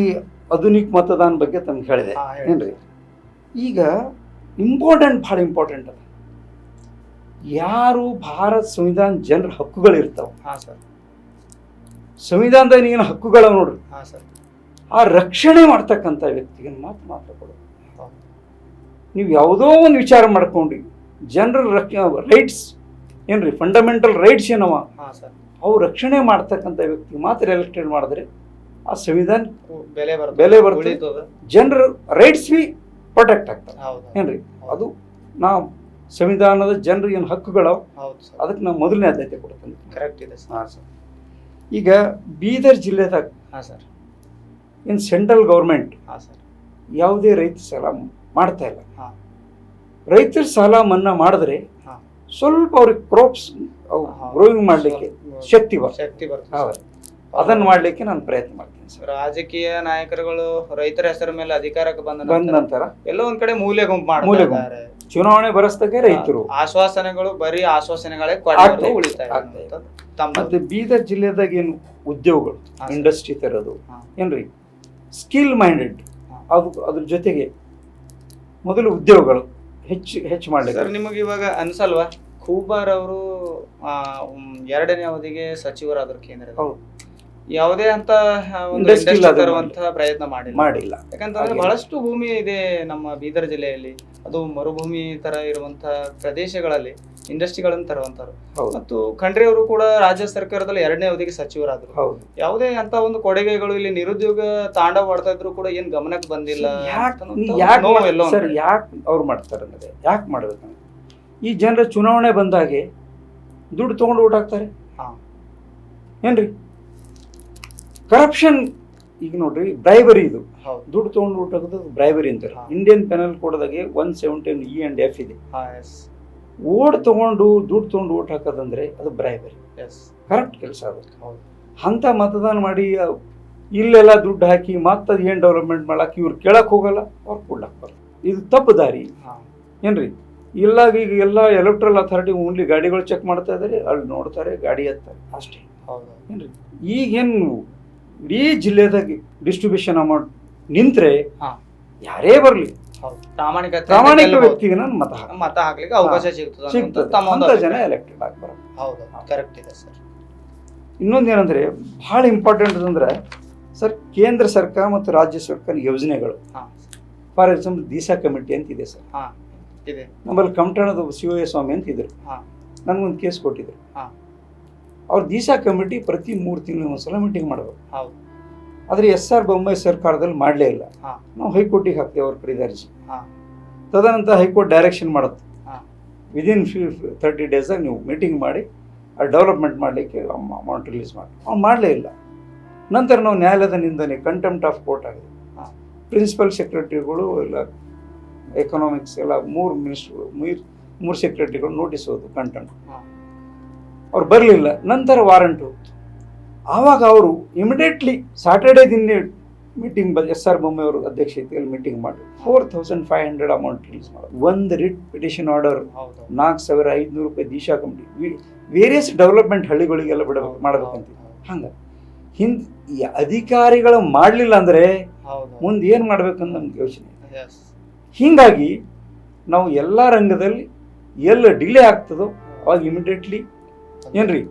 ಆಧುನಿಕ ಮತದಾನ ಬಗ್ಗೆ ತಮ್ಗೆ ಹೇಳಿದೆ ಏನ್ರಿ. ಈಗ ಇಂಪಾರ್ಟೆಂಟ್, ಭಾಳ ಇಂಪಾರ್ಟೆಂಟ್ ಅದ. ಯಾರು ಭಾರತ ಸಂವಿಧಾನ ಜನರ ಹಕ್ಕುಗಳಿರ್ತಾವೆ, ಸಂವಿಧಾನದಾಗ ಏನು ಹಕ್ಕುಗಳ ನೋಡ್ರಿ, ಆ ರಕ್ಷಣೆ ಮಾಡ್ತಕ್ಕಂಥ ವ್ಯಕ್ತಿಗೆ ಮಾತ್ರ ಕೊಡೋದು. ನೀವು ಯಾವುದೋ ಒಂದು ವಿಚಾರ ಮಾಡ್ಕೊಂಡು ಜನರ ರೈಟ್ಸ್ ಏನ್ರಿ, ಫಂಡಮೆಂಟಲ್ ರೈಟ್ಸ್ ಏನವ, ಅವು ರಕ್ಷಣೆ ಮಾಡ್ತಕ್ಕಂಥ ವ್ಯಕ್ತಿ ಮಾತ್ರ ಎಲೆಕ್ಟೆಡ್ ಮಾಡಿದ್ರೆ ಆ ಸಂವಿಧಾನ ಬೆಲೆ ಬರ್ತದೆ, ಜನರ ರೈಟ್ಸ್ ಬಿ ಪ್ರೊಟೆಕ್ಟ್ ಆಗ್ತವೆ ಏನ್ರಿ. ಅದು ನಾವು ಸಂವಿಧಾನದ ಜನರಿಗೆ ಏನು ಹಕ್ಕುಗಳವ ಅದಕ್ಕೆ ನಾವು ಮೊದಲನೇ ಆದ್ಯತೆ ಕೊಡ್ತೀನಿ. ಹಾಂ ಸರ್. ಈಗ ಬೀದರ್ ಜಿಲ್ಲೆದಾಗ ಏನು ಸೆಂಟ್ರಲ್ ಗೌರ್ಮೆಂಟ್ ಯಾವುದೇ ರೈತ ಸಾಲ ಮಾಡ್ತಾ ಇಲ್ಲ. ರೈತರ ಸಾಲ ಮನ್ನಾ ಮಾಡಿದ್ರೆ ಸ್ವಲ್ಪ ಅವ್ರಿಗೆ ಕ್ರಾಪ್ಸ್ ಗ್ರೋಯಿಂಗ್ ಮಾಡಲಿಕ್ಕೆ ಶಕ್ತಿ ಬರ್ತದೆ. ಅದನ್ನು ಮಾಡಲಿಕ್ಕೆ ನಾನು ಪ್ರಯತ್ನ ಮಾಡ್ತೀನಿ ಸರ್. ರಾಜಕೀಯ ನಾಯಕರುಗಳು ರೈತರ ಹೆಸರ ಮೇಲೆ ಅಧಿಕಾರಕ್ಕೆ ಬಂದ ನಂತರ ಎಲ್ಲೋ ಒಂದ್ ಕಡೆ ಮೂಲೆ ಗುಂಪು ಮಾಡ್ತಾರೆ. ಚುನಾವಣೆ ಬರಸ್ತಕ್ಕೆ ರೈತರು ಆಶ್ವಾಸನೆಗಳು ಬರೀ ಆಶ್ವಾಸನೆಗಳೇ ಉಳಿತಾಯ. ಮತ್ತೆ ಬೀದರ್ ಜಿಲ್ಲೆದಾಗ ಏನು ಉದ್ಯೋಗಗಳು, ಇಂಡಸ್ಟ್ರಿ ತರೋದು ಏನ್ರಿ, ಸ್ಕಿಲ್ ಮೈಂಡೆಡ್, ಅದ್ರ ಜೊತೆಗೆ ಮೊದಲು ಉದ್ಯೋಗಗಳು ಹೆಚ್ಚು ಮಾಡಲಿಕ್ಕೆ. ನಿಮಗೆ ಇವಾಗ ಅನ್ಸಲ್ವಾ, ಖೂಬಾರ್ ಅವರು 2ನೇ ಅವಧಿಗೆ ಸಚಿವರಾದರು ಕೇಂದ್ರದ, ಯಾವುದೇ ಅಂತ ತರುವಂತಹ ಪ್ರಯತ್ನ ಮಾಡಿಲ್ಲ. ಯಾಕಂತಂದ್ರೆ ಬಹಳಷ್ಟು ಭೂಮಿ ಇದೆ ನಮ್ಮ ಬೀದರ್ ಜಿಲ್ಲೆಯಲ್ಲಿ, ಅದು ಮರುಭೂಮಿ ತರ ಇರುವಂತಹ ಪ್ರದೇಶಗಳಲ್ಲಿ ಇಂಡಸ್ಟ್ರಿಗಳನ್ನು ತರುವಂತರು. ಮತ್ತು ಖಂಡ್ರೆ ಅವರು ಕೂಡ ರಾಜ್ಯ ಸರ್ಕಾರದಲ್ಲಿ 2ನೇ ಅವಧಿಗೆ ಸಚಿವರಾದ್ರು. ಯಾವುದೇ ಅಂತ ಒಂದು ಕೊಡುಗೆಗಳು ಇಲ್ಲಿ ನಿರುದ್ಯೋಗ ತಾಂಡವಾಡ್ತಾ ಇದ್ರು ಕೂಡ ಏನ್ ಗಮನಕ್ಕೆ ಬಂದಿಲ್ಲ. ಸರ್ ಯಾಕೆ ಅವ್ರು ಮಾಡ್ತಾರೆ ಅಂದ್ರೆ, ಯಾಕೆ ಮಾಡ್ಬೇಕಂದ್ರೆ ಈ ಜನರ ಚುನಾವಣೆ ಬಂದಾಗೆ ದುಡ್ಡು ತಗೊಂಡು ಓಟ್ ಹಾಕ್ತಾರೆ ಏನ್ರಿ. ಕರಪ್ಷನ್ ಈಗ ನೋಡ್ರಿ, ಬ್ರೈಬರಿ, ಇದು ದುಡ್ಡು ತಗೊಂಡು ಓಟ್ ಹಾಕೋದು ಬ್ರೈಬರಿ ಅಂತಾರೆ. ಇಂಡಿಯನ್ ಪೆನಲ್ ಕೋಡ್ದಾಗೆ 117(e)(f) ಇದೆ. ಓಟ್ ತಗೊಂಡು ದುಡ್ಡು ತಗೊಂಡು ಓಟ್ ಹಾಕೋದಂದ್ರೆ ಅದು ಬ್ರೈಬರಿ, ಕರೆಕ್ಟ್ ಕೆಲಸ. ಅದು ಅಂತ ಮತದಾನ ಮಾಡಿ ಇಲ್ಲೆಲ್ಲ ದುಡ್ಡು ಹಾಕಿ ಮತ್ತದು ಏನು ಡೆವಲಪ್ಮೆಂಟ್ ಮಾಡಕ್ಕೆ ಇವ್ರು ಕೇಳಕ್ ಹೋಗಲ್ಲ, ಅವ್ರು ಕೊಡ್ಲಕ್ಕೆ ಬರಲ್ಲ. ಇದು ತಪ್ಪು ದಾರಿ ಏನ್ರಿ. ಇಲ್ಲ ಈಗ ಎಲ್ಲ ಎಲೆಕ್ಟ್ರಲ್ ಅಥಾರಿಟಿ ಓನ್ಲಿ ಗಾಡಿಗಳು ಚೆಕ್ ಮಾಡ್ತಾ ಇದ್ದಾರೆ, ಅಲ್ಲಿ ನೋಡ್ತಾರೆ, ಗಾಡಿ ಹತ್ತಾರೆ ಅಷ್ಟೇ ಏನ್ರಿ. ಈಗೇನು ಇಡೀ ಜಿಲ್ಲೆದಾಗ ಡಿಸ್ಟ್ರಿಬ್ಯೂಷನ್ ಅಮೌಂಟ್ ನಿಂತ್ರೆ ಯಾರೇ ಬರ್ಲಿ ಪ್ರಾಮಾಣಿಕ ವ್ಯಕ್ತಿಗೆ ನಾನು ಮತ ಹಾಕ್ಲಿಕ್ಕೆ ಅವಕಾಶ ಸಿಗ್ತದೆ, ಜನ ಎಲೆಕ್ಟೆಡ್ ಆಗ್ಬಾರ. ಕರೆಕ್ಟ್ ಇದೆ ಸರ್. ಇನ್ನೊಂದೇನಂದ್ರೆ ಬಹಳ ಇಂಪಾರ್ಟೆಂಟ್ ಅಂದ್ರೆ ಸರ್, ಕೇಂದ್ರ ಸರ್ಕಾರ ಮತ್ತು ರಾಜ್ಯ ಸರ್ಕಾರ ಯೋಜನೆಗಳು, ಫಾರ್ ಎಕ್ಸಾಂಪಲ್ ದಿಶಾ ಕಮಿಟಿ ಅಂತ ಇದೆ ಸರ್. ನಮ್ಮಲ್ಲಿ ಕಮಟಣದ ಶಿವಯ್ಯ ಸ್ವಾಮಿ ಅಂತ ಇದ್ರು, ನನಗೊಂದು ಕೇಸ್ ಕೊಟ್ಟಿದ್ರು. ಅವ್ರ ದಿಶಾ ಕಮಿಟಿ ಪ್ರತಿ 3 ತಿಂಗಳು ಒಂದ್ಸಲ ಮೀಟಿಂಗ್ ಮಾಡಬೇಕು. ಆದರೆ SR ಬೊಮ್ಮಾಯಿ ಸರ್ಕಾರದಲ್ಲಿ ಮಾಡಲೇ ಇಲ್ಲ. ನಾವು ಹೈಕೋರ್ಟಿಗೆ ಹಾಕ್ತೇವೆ ಅವ್ರ ಕಡೆದ ಅರ್ಜಿ. ತದನಂತರ ಹೈಕೋರ್ಟ್ ಡೈರೆಕ್ಷನ್ ಮಾಡುತ್ತೆ, ವಿದಿನ್ 30 ಡೇಸಾಗ ನೀವು ಮೀಟಿಂಗ್ ಮಾಡಿ ಅದು ಡೆವಲಪ್ಮೆಂಟ್ ಮಾಡಲಿಕ್ಕೆ ಅಮೌಂಟ್ ರಿಲೀಸ್ ಮಾಡಿ. ಅವ್ನು ಮಾಡಲೇ ಇಲ್ಲ. ನಂತರ ನಾವು ನ್ಯಾಯಾಲಯದ ನಿಂದನೆ, ಕಂಟೆಂಪ್ಟ್ ಆಫ್ ಕೋರ್ಟ್ ಆಗಿದೆ. ಪ್ರಿನ್ಸಿಪಲ್ ಸೆಕ್ರೆಟರಿಗಳು ಎಲ್ಲ, ಎಕನಾಮಿಕ್ಸ್ ಎಲ್ಲ 3 3 ಸೆಕ್ರೆಟರಿಗಳು ನೋಟಿಸ್ ಹೋದು ಕಂಟೆಂಟ್. ಹಾ. ಅವ್ರು ಬರಲಿಲ್ಲ. ನಂತರ ವಾರಂಟ್ ಹೋಗ್ತು. ಆವಾಗ ಅವರು ಇಮಿಡಿಯೇಟ್ಲಿ ಸಾಟರ್ಡೇ ದಿನ ಮೀಟಿಂಗ್ SR ಬೊಮ್ಮೆ ಅವರು ಅಧ್ಯಕ್ಷತೆಯಲ್ಲಿ ಮೀಟಿಂಗ್ ಮಾಡಿ 4500 ಅಮೌಂಟ್ ರಿಲೀಸ್ ಮಾಡೋದು. ಒಂದು ರಿಟ್ ಪಿಟಿಷನ್ ಆರ್ಡರ್, ಹೌದು 4500 ರೂಪಾಯಿ ದಿಶಾ ಕಮಿಟಿ, ವೇರಿಯಸ್ ಡೆವಲಪ್ಮೆಂಟ್ ಹಳ್ಳಿಗಳಿಗೆಲ್ಲ ಮಾಡಬೇಕಂತ. ಹಂಗ ಈ ಅಧಿಕಾರಿಗಳು ಮಾಡಲಿಲ್ಲ ಅಂದರೆ ಹೌದು ಮುಂದೆ ಏನು ಮಾಡ್ಬೇಕಂತ ನಮ್ಗೆ ಯೋಚನೆ. Yes. ಹೀಗಾಗಿ ನಾವು ಎಲ್ಲ ರಂಗದಲ್ಲಿ ಎಲ್ಲ ಡಿಲೇ ಆಗ್ತದೋ ಅವಾಗ ಇಮಿಡಿಯೇಟ್ಲಿ ಏನ್ರಿ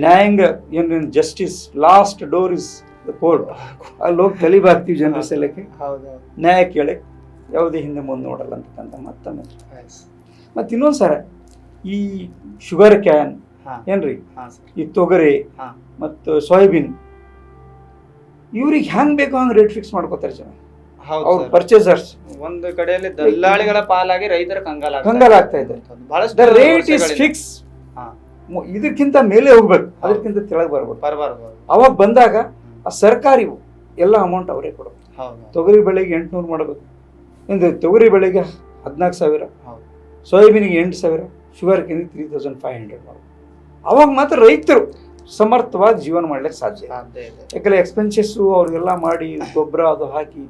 ನ್ಯಾಯಾಂಗ ಏನ್ justice last door is the court, ಅಲ್ಲಿ ಹೋಗಿ ತಲಿಬಾಗ್ತೀವಿ ಜನರ ಸಲಕ್ಕೆ, ಹೌದು ನ್ಯಾಯ ಕೇಳಕ್ಕೆ ಯಾವುದೇ ಹಿಂದೆ ಮುಂದೆ ನೋಡಲ್ಲ ಅಂತಕ್ಕಂಥ ಮತ್ತೊಮ್ಮೆ. Yes. ಮತ್ತು ಇನ್ನೊಂದು ಸರ ಈ ಶುಗರ್ ಕ್ಯಾನ್ ಹಾ. ಏನ್ರಿ ಹಾ sir. ಈ ತೊಗರಿ ಹಾ. ಮತ್ತು ಸೋಯಾಬೀನ್ ಇವ್ರಿಗೆ ಹೆಂಗ್ ಬೇಕೋ ಹಂಗೆ ರೇಟ್ ಫಿಕ್ಸ್ ಮಾಡ್ಕೋತಾರೆ ಜನ, ಹೌದು ಅವ್ರ sir. ಪರ್ಚೇಸರ್ಸ್. ಒಂದು ಕಡೆಯಲ್ಲಿ ದಲ್ಲಾಳಿಗಳ ಪಾಲಾಗಿ ರೈತರ ಕಂಗಾಲಾಗ್ತಾ ಇದೆ. ಬಹಳಷ್ಟು ದ ರೇಟ್ ಇಸ್ ವರ್ಷಗಳಿಂದ. ಫಿಕ್ಸ್. ಹಾ. ಇದಕ್ಕಿಂತ ಮೇಲೆ ಹೋಗ್ಬೇಕು, ಅದಕ್ಕಿಂತ ಕೆಳಗೆ ಬರ್ಬೇಕು. ಬರಬಾರ್ದು. ಅವಾಗ ಬಂದಾಗ ಆ ಸರ್ಕಾರಿ ಎಲ್ಲ ಅಮೌಂಟ್ ಅವರೇ ಕೊಡಬೇಕು. ಹೌದು ತೊಗರಿ ಬೆಳೆಗೆ 800 ಮಾಡಬೇಕು, ಇಂದು ತೊಗರಿ ಬೆಳೆಗೆ 14,000, ಹೌದು ಸೋಯಾಬೀನಿಗೆ 8,000, ಶುಗರ್ ಕೇನಿಗೆ 3500 ಮಾಡಬೇಕು. ಅವಾಗ ಮಾತ್ರ ರೈತರು ಸಮರ್ಥವಾಗಿ ಜೀವನ ಮಾಡ್ಲಿಕ್ಕೆ ಸಾಧ್ಯ. ಸಾಧ್ಯ ಇದೆ. ಯಾಕಂದ್ರೆ ಎಕ್ಸ್ಪೆನ್ಸಸ್ಸು ಅವ್ರಿಗೆಲ್ಲ ಮಾಡಿ ಗೊಬ್ಬರ ಅದು ಹಾಕಿ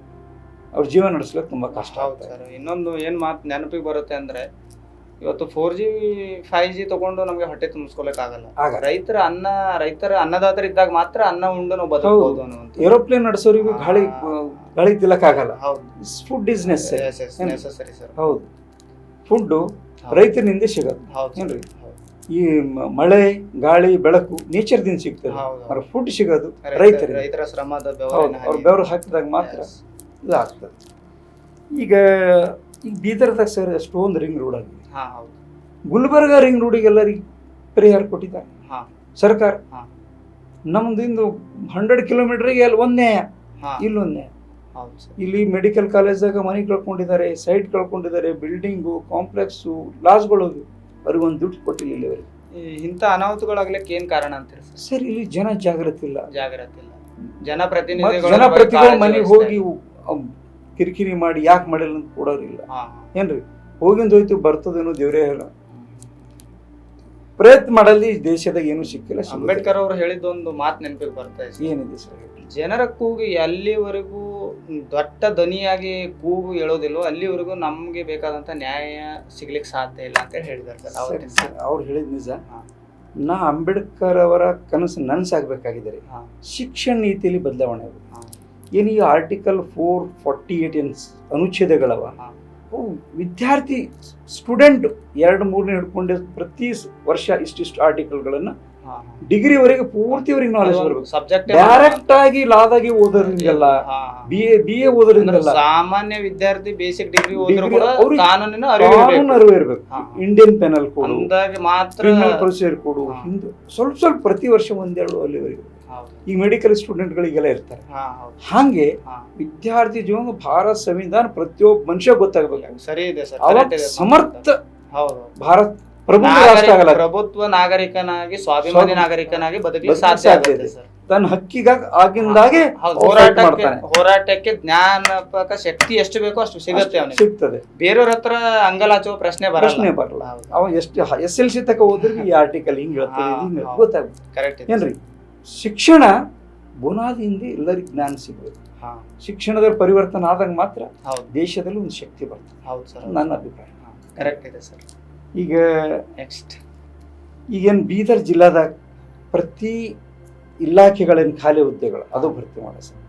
ಅವ್ರ ಜೀವನ ನಡೆಸ್ಲಿಕ್ಕೆ ತುಂಬಾ ಕಷ್ಟ ಹೌದು ಆಗ್ತದೆ. ಸರ್. ಇನ್ನೊಂದು ಏನ್ ಮಾತು ನೆನಪಿಗೆ ಬರುತ್ತೆ ಅಂದ್ರೆ, ಇವತ್ತು 4G 5G ತಗೊಂಡು ನಮ್ಗೆ ಹೊಟ್ಟೆ ತುಂಬಿಸ್ಕೊಳಕ್ ಆಗಲ್ಲ. ಆಗಲ್ಲ. ರೈತರ ಅನ್ನದಾತರ ಇದ್ದಾಗ ಮಾತ್ರ ಅನ್ನ ಉಂಡು ನಾವು ಬದುಕಬಹುದು ಅನ್ನುವಂತ. ಏರೋಪ್ಲೇನ್ ನಡೆಸೋರಿಗೂ ಗಾಳಿ ತಿಲ್ಲಕ್ಕಾಗಲ್ಲ. ಹೌದು food is necessary. Necessary sir. ಹೌದು, ಫುಡ್ ರೈತನಿಂದ ಸಿಗೋದು ಹೌದು ಏನ್ರಿ. ಈ ಮಳೆ ಗಾಳಿ ಬೆಳಕು ನೇಚರ್ದಿಂದ ಸಿಗ್ತದೆ, ಹೌದು. ಫುಡ್ ಸಿಗೋದು ರೈತರಿಗೆ. ರೈತರ ಶ್ರಮದ ಅವ್ರ ಬೆವರು ಹಾಕಿದಾಗ ಮಾತ್ರ ಇದು ಆಗ್ತದೆ. ಈಗ ಬೀದರ್ದಾಗ ಸರ್ ಅಷ್ಟೊಂದು ರಿಂಗ್ ರೋಡ್ ಆಗಿದೆ. ಗುಲ್ಬರ್ಗ ರಿಂಗ್ ರೋಡಿಗೆಲ್ಲರಿಗೆ ಪರಿಹಾರ ಕೊಟ್ಟಿದ್ದಾರೆ ಸರ್ಕಾರ. ನಮ್ದು ಇಂದು 100 ಕಿಲೋಮೀಟರ್ಗೆ ಅಲ್ಲಿ ಒಂದ್ ನ್ಯಾಯ, ಇಲ್ಲೊಂದ್ ನ್ಯಾಯ. ಇಲ್ಲಿ ಮೆಡಿಕಲ್ ಕಾಲೇಜಾಗ ಮನೆ ಕಳ್ಕೊಂಡಿದ್ದಾರೆ, ಸೈಟ್ ಕಳ್ಕೊಂಡಿದ್ದಾರೆ, ಬಿಲ್ಡಿಂಗು ಕಾಂಪ್ಲೆಕ್ಸು ಲಾಸ್ಗಳು, ಅವ್ರಿಗೆ ಒಂದು ದುಡ್ಡು ಕೊಟ್ಟಿಲ್ಲ ಇಲ್ಲಿವರೆಗೆ. ಇಂಥ ಅನಾಹುತಗಳಾಗ್ಲಿಕ್ಕೆ ಏನ್ ಕಾರಣ ಅಂತೀರಿ ಸರ್? ಇಲ್ಲಿ ಜನ ಜಾಗೃತಿ ಇಲ್ಲ. ಜನಪ್ರತಿನಿಧಿಗಳು ಮನೆಗೆ ಹೋಗಿ ಕಿರಿಕಿರಿ ಮಾಡಿ ಯಾಕೆ ಮಾಡಿಲ್ಲ ಅಂತ ಕೊಡೋರಿಲ್ಲ ಏನ್ರಿ. ಹೋಗಿಂದ ಹೋಯ್ತು ಬರ್ತದೇನೋ ದೇವ್ರೇ ಹೇಳ, ಪ್ರಯತ್ನ ಮಾಡಲ್ಲಿ ದೇಶದಾಗ ಏನು ಸಿಕ್ಕಿಲ್ಲ. ಅಂಬೇಡ್ಕರ್ ಅವರು ಹೇಳಿದ್ದೊಂದು ಮಾತು ನೆನಪಿಗೆ ಬರ್ತಾ ಇದೆ. ಏನಿದೆ ಸರ್? ಜನರ ಕೂಗು ಎಲ್ಲಿವರೆಗೂ ದೊಡ್ಡ ಧ್ವನಿಯಾಗಿ ಕೂಗು ಹೇಳೋದಿಲ್ಲೋ ಅಲ್ಲಿವರೆಗೂ ನಮ್ಗೆ ಬೇಕಾದಂತ ನ್ಯಾಯ ಸಿಗ್ಲಿಕ್ಕೆ ಸಾಧ್ಯ ಇಲ್ಲ ಅಂತ ಹೇಳಿದಾರೆ ಸರ್. ಅವ್ರು ಹೇಳಿದ್ ನಿಜ. ನಾ ಅಂಬೇಡ್ಕರ್ ಅವರ ಕನಸು ನನ್ಸಾಗಬೇಕಾಗಿದ್ದಾರೆ. ಶಿಕ್ಷಣ ನೀತಿಯಲ್ಲಿ ಬದಲಾವಣೆ ಆಗುತ್ತೆ. ಏನೀಗ ಆರ್ಟಿಕಲ್ 448 ಅನುಚ್ಛೇದಗಳವ, ವಿದ್ಯಾರ್ಥಿ ಸ್ಟೂಡೆಂಟ್ 2-3 ಹಿಡ್ಕೊಂಡು ಪ್ರತಿ ವರ್ಷ ಇಷ್ಟಿಷ್ಟು ಆರ್ಟಿಕಲ್ಗಳನ್ನ ಡಿಗ್ರಿವರೆಗೆ ಪೂರ್ತಿವರೆಗೆ ನಾಲೆಜ್ ಬರಬೇಕು. ಡೈರೆಕ್ಟ್ ಆಗಿ ಲಾದಾಗಿ ಓದೋದ್ರಿಂದಲ್ಲ, ಬಿ ಎ ಓದೋದ್ರಿಂದಲ್ಲ, ಸಾಮಾನ್ಯ ವಿದ್ಯಾರ್ಥಿ ಬೇಸಿಕ್ ಡಿಗ್ರಿ ಓದಿದ್ರು ಕೂಡ ಕಾನೂನಿನ ಕಾನೂನು ಅರಿವು ಇರಬೇಕು. ಇಂಡಿಯನ್ ಪೆನಲ್ ಕೋಡ್, ಮಾತ್ರ ಕ್ರಿಮಿನಲ್ ಪ್ರೊಸೀಜರ್ ಕೋಡ್, ಹಿಂದೆ ಸ್ವಲ್ಪ ಪ್ರತಿ ವರ್ಷ 1-2 ಅಲ್ಲಿವರೆಗೆ. ಈ ಮೆಡಿಕಲ್ ಸ್ಟೂಡೆಂಟ್ಗಳಿಗೆಲ್ಲ ಇರ್ತಾರೆ. ಹಾಗೆ ವಿದ್ಯಾರ್ಥಿ ಜೀವನ ಭಾರತ ಸಂವಿಧಾನ ಪ್ರತಿಯೊಬ್ಬ ಮನುಷ್ಯ ಗೊತ್ತಾಗಬೇಕು. ಸರಿ ಇದೆ ಸರ್. ಅವಾಗ ಸಮರ್ಥ ಭಾರತ ಪ್ರಭುತ್ವ ನಾಗರಿಕನಾಗಿ, ಸ್ವಾಭಿಮಾನಿ ನಾಗರಿಕನಾಗಿ ಬದುಕಲಿಕ್ಕೆ ಸಾಧ್ಯ ಆಗುತ್ತೆ ಸರ್. ತನ್ನ ಹಕ್ಕಿಗಾಗಿ ಆಗಿಂದಾಗೆ ಹೋರಾಟಕ್ಕೆ ಜ್ಞಾನಪಕ ಶಕ್ತಿ ಎಷ್ಟು ಬೇಕೋ ಅಷ್ಟು ಸಿಗುತ್ತೆ, ಅವನಿಗೆ ಸಿಗ್ತದೆ. ಬೇರೆಯವ್ರ ಹತ್ರ ಅಂಗಲಾಚುವ ಪ್ರಶ್ನೆ ಬರಲ್ಲ. ಅವ ಎಷ್ಟು SLC ತಕ ಹೋದ್ರೆ ಈ ಆರ್ಟಿಕಲ್ ಹಿಂಗ್ ಹೇಳ್ತದೆ, ಹಿಂಗ್ ಗೊತ್ತಾಗುತ್ತೆ. ಕರೆಕ್ಟ್ ಏನ್ರಿ. ಶಿಕ್ಷಣ ಬುನಾದಿಯಿಂದ ಎಲ್ಲರಿಗೂ ಜ್ಞಾನ ಸಿಗ್ಬೇಕು. ಶಿಕ್ಷಣದಲ್ಲಿ ಪರಿವರ್ತನೆ ಆದಾಗ ಮಾತ್ರ ದೇಶದಲ್ಲಿ ಒಂದು ಶಕ್ತಿ ಬರ್ತದೆ. ಹೌದು ಸರ್, ನನ್ನ ಅಭಿಪ್ರಾಯ. ಕರೆಕ್ಟ್ ಇದೆ ಸರ್. ಈಗ ನೆಕ್ಸ್ಟ್ ಈಗೇನು ಬೀದರ್ ಜಿಲ್ಲಾದಾಗ ಪ್ರತಿ ಇಲಾಖೆಗಳೇನು ಖಾಲಿ ಹುದ್ದೆಗಳು ಅದು ಭರ್ತಿ ಮಾಡ ಸರ್.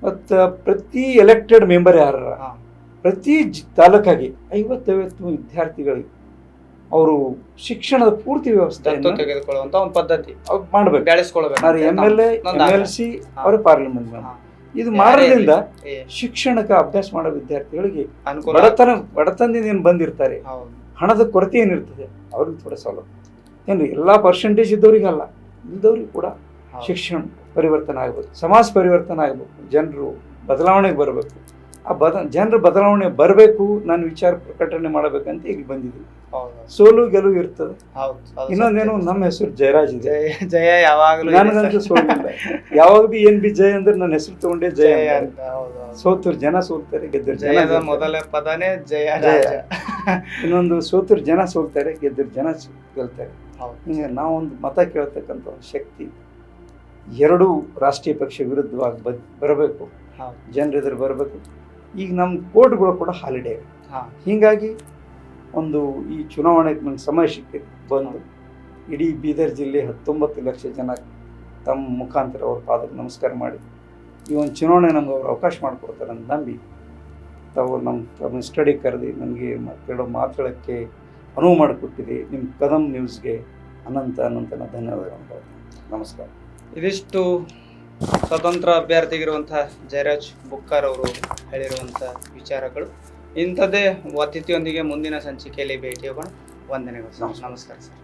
ಮತ್ತು ಪ್ರತಿ ಎಲೆಕ್ಟೆಡ್ ಮೆಂಬರ್ ಯಾರ ಪ್ರತಿ ತಾಲೂಕಾಗಿ 50-50 ವಿದ್ಯಾರ್ಥಿಗಳಿಗೆ ಅವರು ಶಿಕ್ಷಣದ ಪೂರ್ತಿ ವ್ಯವಸ್ಥೆ ತೆಗೆದುಕೊಳ್ಳುವಂತ ಒಂದು ಪದ್ಧತಿ ಮಾಡ್ಬೇಕು, ಬೆಳೆಸ್ಕೊಳ್ಬೇಕು. MLA MLC ಅವರು ಪಾರ್ಲಿಮೆಂಟ್ ಇದು ಮಾಡೋದ್ರಿಂದ ಶಿಕ್ಷಣಕ್ಕೆ ಅಭ್ಯಾಸ ಮಾಡೋ ವಿದ್ಯಾರ್ಥಿಗಳಿಗೆ ಬಡತನದಿಂದ ಏನು ಬಂದಿರ್ತಾರೆ, ಹಣದ ಕೊರತೆ ಏನಿರ್ತದೆ ಅವ್ರಿಗೆ ಥೋಡೆ ಸವಲತ್ತು ಏನ್ರಿ. ಎಲ್ಲ ಪರ್ಸೆಂಟೇಜ್ ಇದ್ದವ್ರಿಗಲ್ಲ, ಇದ್ದವ್ರಿಗೆ ಕೂಡ ಶಿಕ್ಷಣ ಪರಿವರ್ತನೆ ಆಗ್ಬೇಕು, ಸಮಾಜ ಪರಿವರ್ತನೆ ಆಗ್ಬೇಕು, ಜನರು ಬದಲಾವಣೆಗೆ ಬರಬೇಕು. ಜನರ ಬದಲಾವಣೆ ಬರಬೇಕು, ನಾನು ವಿಚಾರ ಪ್ರಕಟಣೆ ಮಾಡಬೇಕಂತ ಈಗ ಬಂದಿದ್ದೀನಿ. ಹೌದು ಸೋಲು ಗೆಲುವು ಇರ್ತದೆ. ಹೌದು ಹೌದು. ಇನ್ನೊಂದೇನು, ನಮ್ಮ ಹೆಸರು ಜಯರಾಜ್ ಇದೆ. ಜಯ ಜಯ ಯಾವಾಗಲೂ ಇದೆ ನನಗಂತೂ ಸರ್. ಸೋಲಿಲ್ಲ. ಯಾವಾಗ ಬಿ ಏನ್ ಬಿ ಜಯ ಅಂದ್ರೆ ನನ್ನ ಹೆಸರು ತಗೊಂಡೇ ಜಯ ಜಯ ಅಂತಾರೆ. ಅಂತ, ಹೌದು ಹೌದು. ಸೋತರು ಜನ ಸೋಲ್ತಾರೆ, ಗೆದ್ದರು ಜನ ಜಯದ ಗೆಲ್ತಾರೆ. ಮೊದಲ ಪದನೇ ಜಯ ಜಯ. ರಾಜ. ಇನ್ನೊಂದು, ಸೋತರು ಜನ ಸೋಲ್ತಾರೆ, ಗೆದ್ದರು ಜನ ಗೆಲ್ತಾರೆ. ಹೌದು ಹಿಂಗೆ ನಾವೊಂದು ಮತ ಕೇಳ್ತಕ್ಕಂಥ ಒಂದು ಶಕ್ತಿ ಎರಡೂ ರಾಷ್ಟ್ರೀಯ ಪಕ್ಷ ವಿರುದ್ಧವಾಗಿ ಬರಬೇಕು, ಹೌದು ಜನರೆದುರು ಬರಬೇಕು. ಈಗ ನಮ್ಮ ಕೋರ್ಟ್ಗಳು ಕೂಡ ಹಾಲಿಡೇ. ಹಾ ಹೀಗಾಗಿ ಒಂದು ಈ ಚುನಾವಣೆಗೆ ನಂಗೆ ಸಮಯ ಸಿಕ್ಕಿದೆ ಬಂದು ಇಡೀ ಬೀದರ್ ಜಿಲ್ಲೆ 19 ಲಕ್ಷ ಜನ ತಮ್ಮ ಮುಖಾಂತರ ಅವ್ರ ಪಾದಕ್ಕೆ ನಮಸ್ಕಾರ ಮಾಡಿ ಈ ಒಂದು ಚುನಾವಣೆ ನಮ್ಗೆ ಅವ್ರು ಅವಕಾಶ ಮಾಡಿಕೊಡ್ತಾರೆ ಅಂತ ನಂಬಿ ತಾವು ತಮ್ಮ ಸ್ಟಡಿ ಕರೆದು ನನಗೆ ಕೆಲವು ಮಾತಾಡೋಕ್ಕೆ ಅನುವು ಮಾಡಿಕೊಟ್ಟಿದೆ. ನಿಮ್ಮ ಕದಂ ನ್ಯೂಸ್ಗೆ ಅನಂತ ಧನ್ಯವಾದಗಳು. ನಮಸ್ಕಾರ. ಇದಿಷ್ಟು ಸ್ವತಂತ್ರ ಅಭ್ಯರ್ಥಿಗಿರುವಂತಹ ಜಯರಾಜ್ ಬುಕ್ಕಾರ್ ಅವರು ಹೇಳಿರುವಂಥ ವಿಚಾರಗಳು. ಇಂಥದ್ದೇ ಅತಿಥಿಯೊಂದಿಗೆ ಮುಂದಿನ ಸಂಚಿಕೆಯಲ್ಲಿ ಭೇಟಿಯಾಗೋಣ. ವಂದನೆಗಳು ಸರ್. ನಮಸ್ಕಾರ ಸರ್.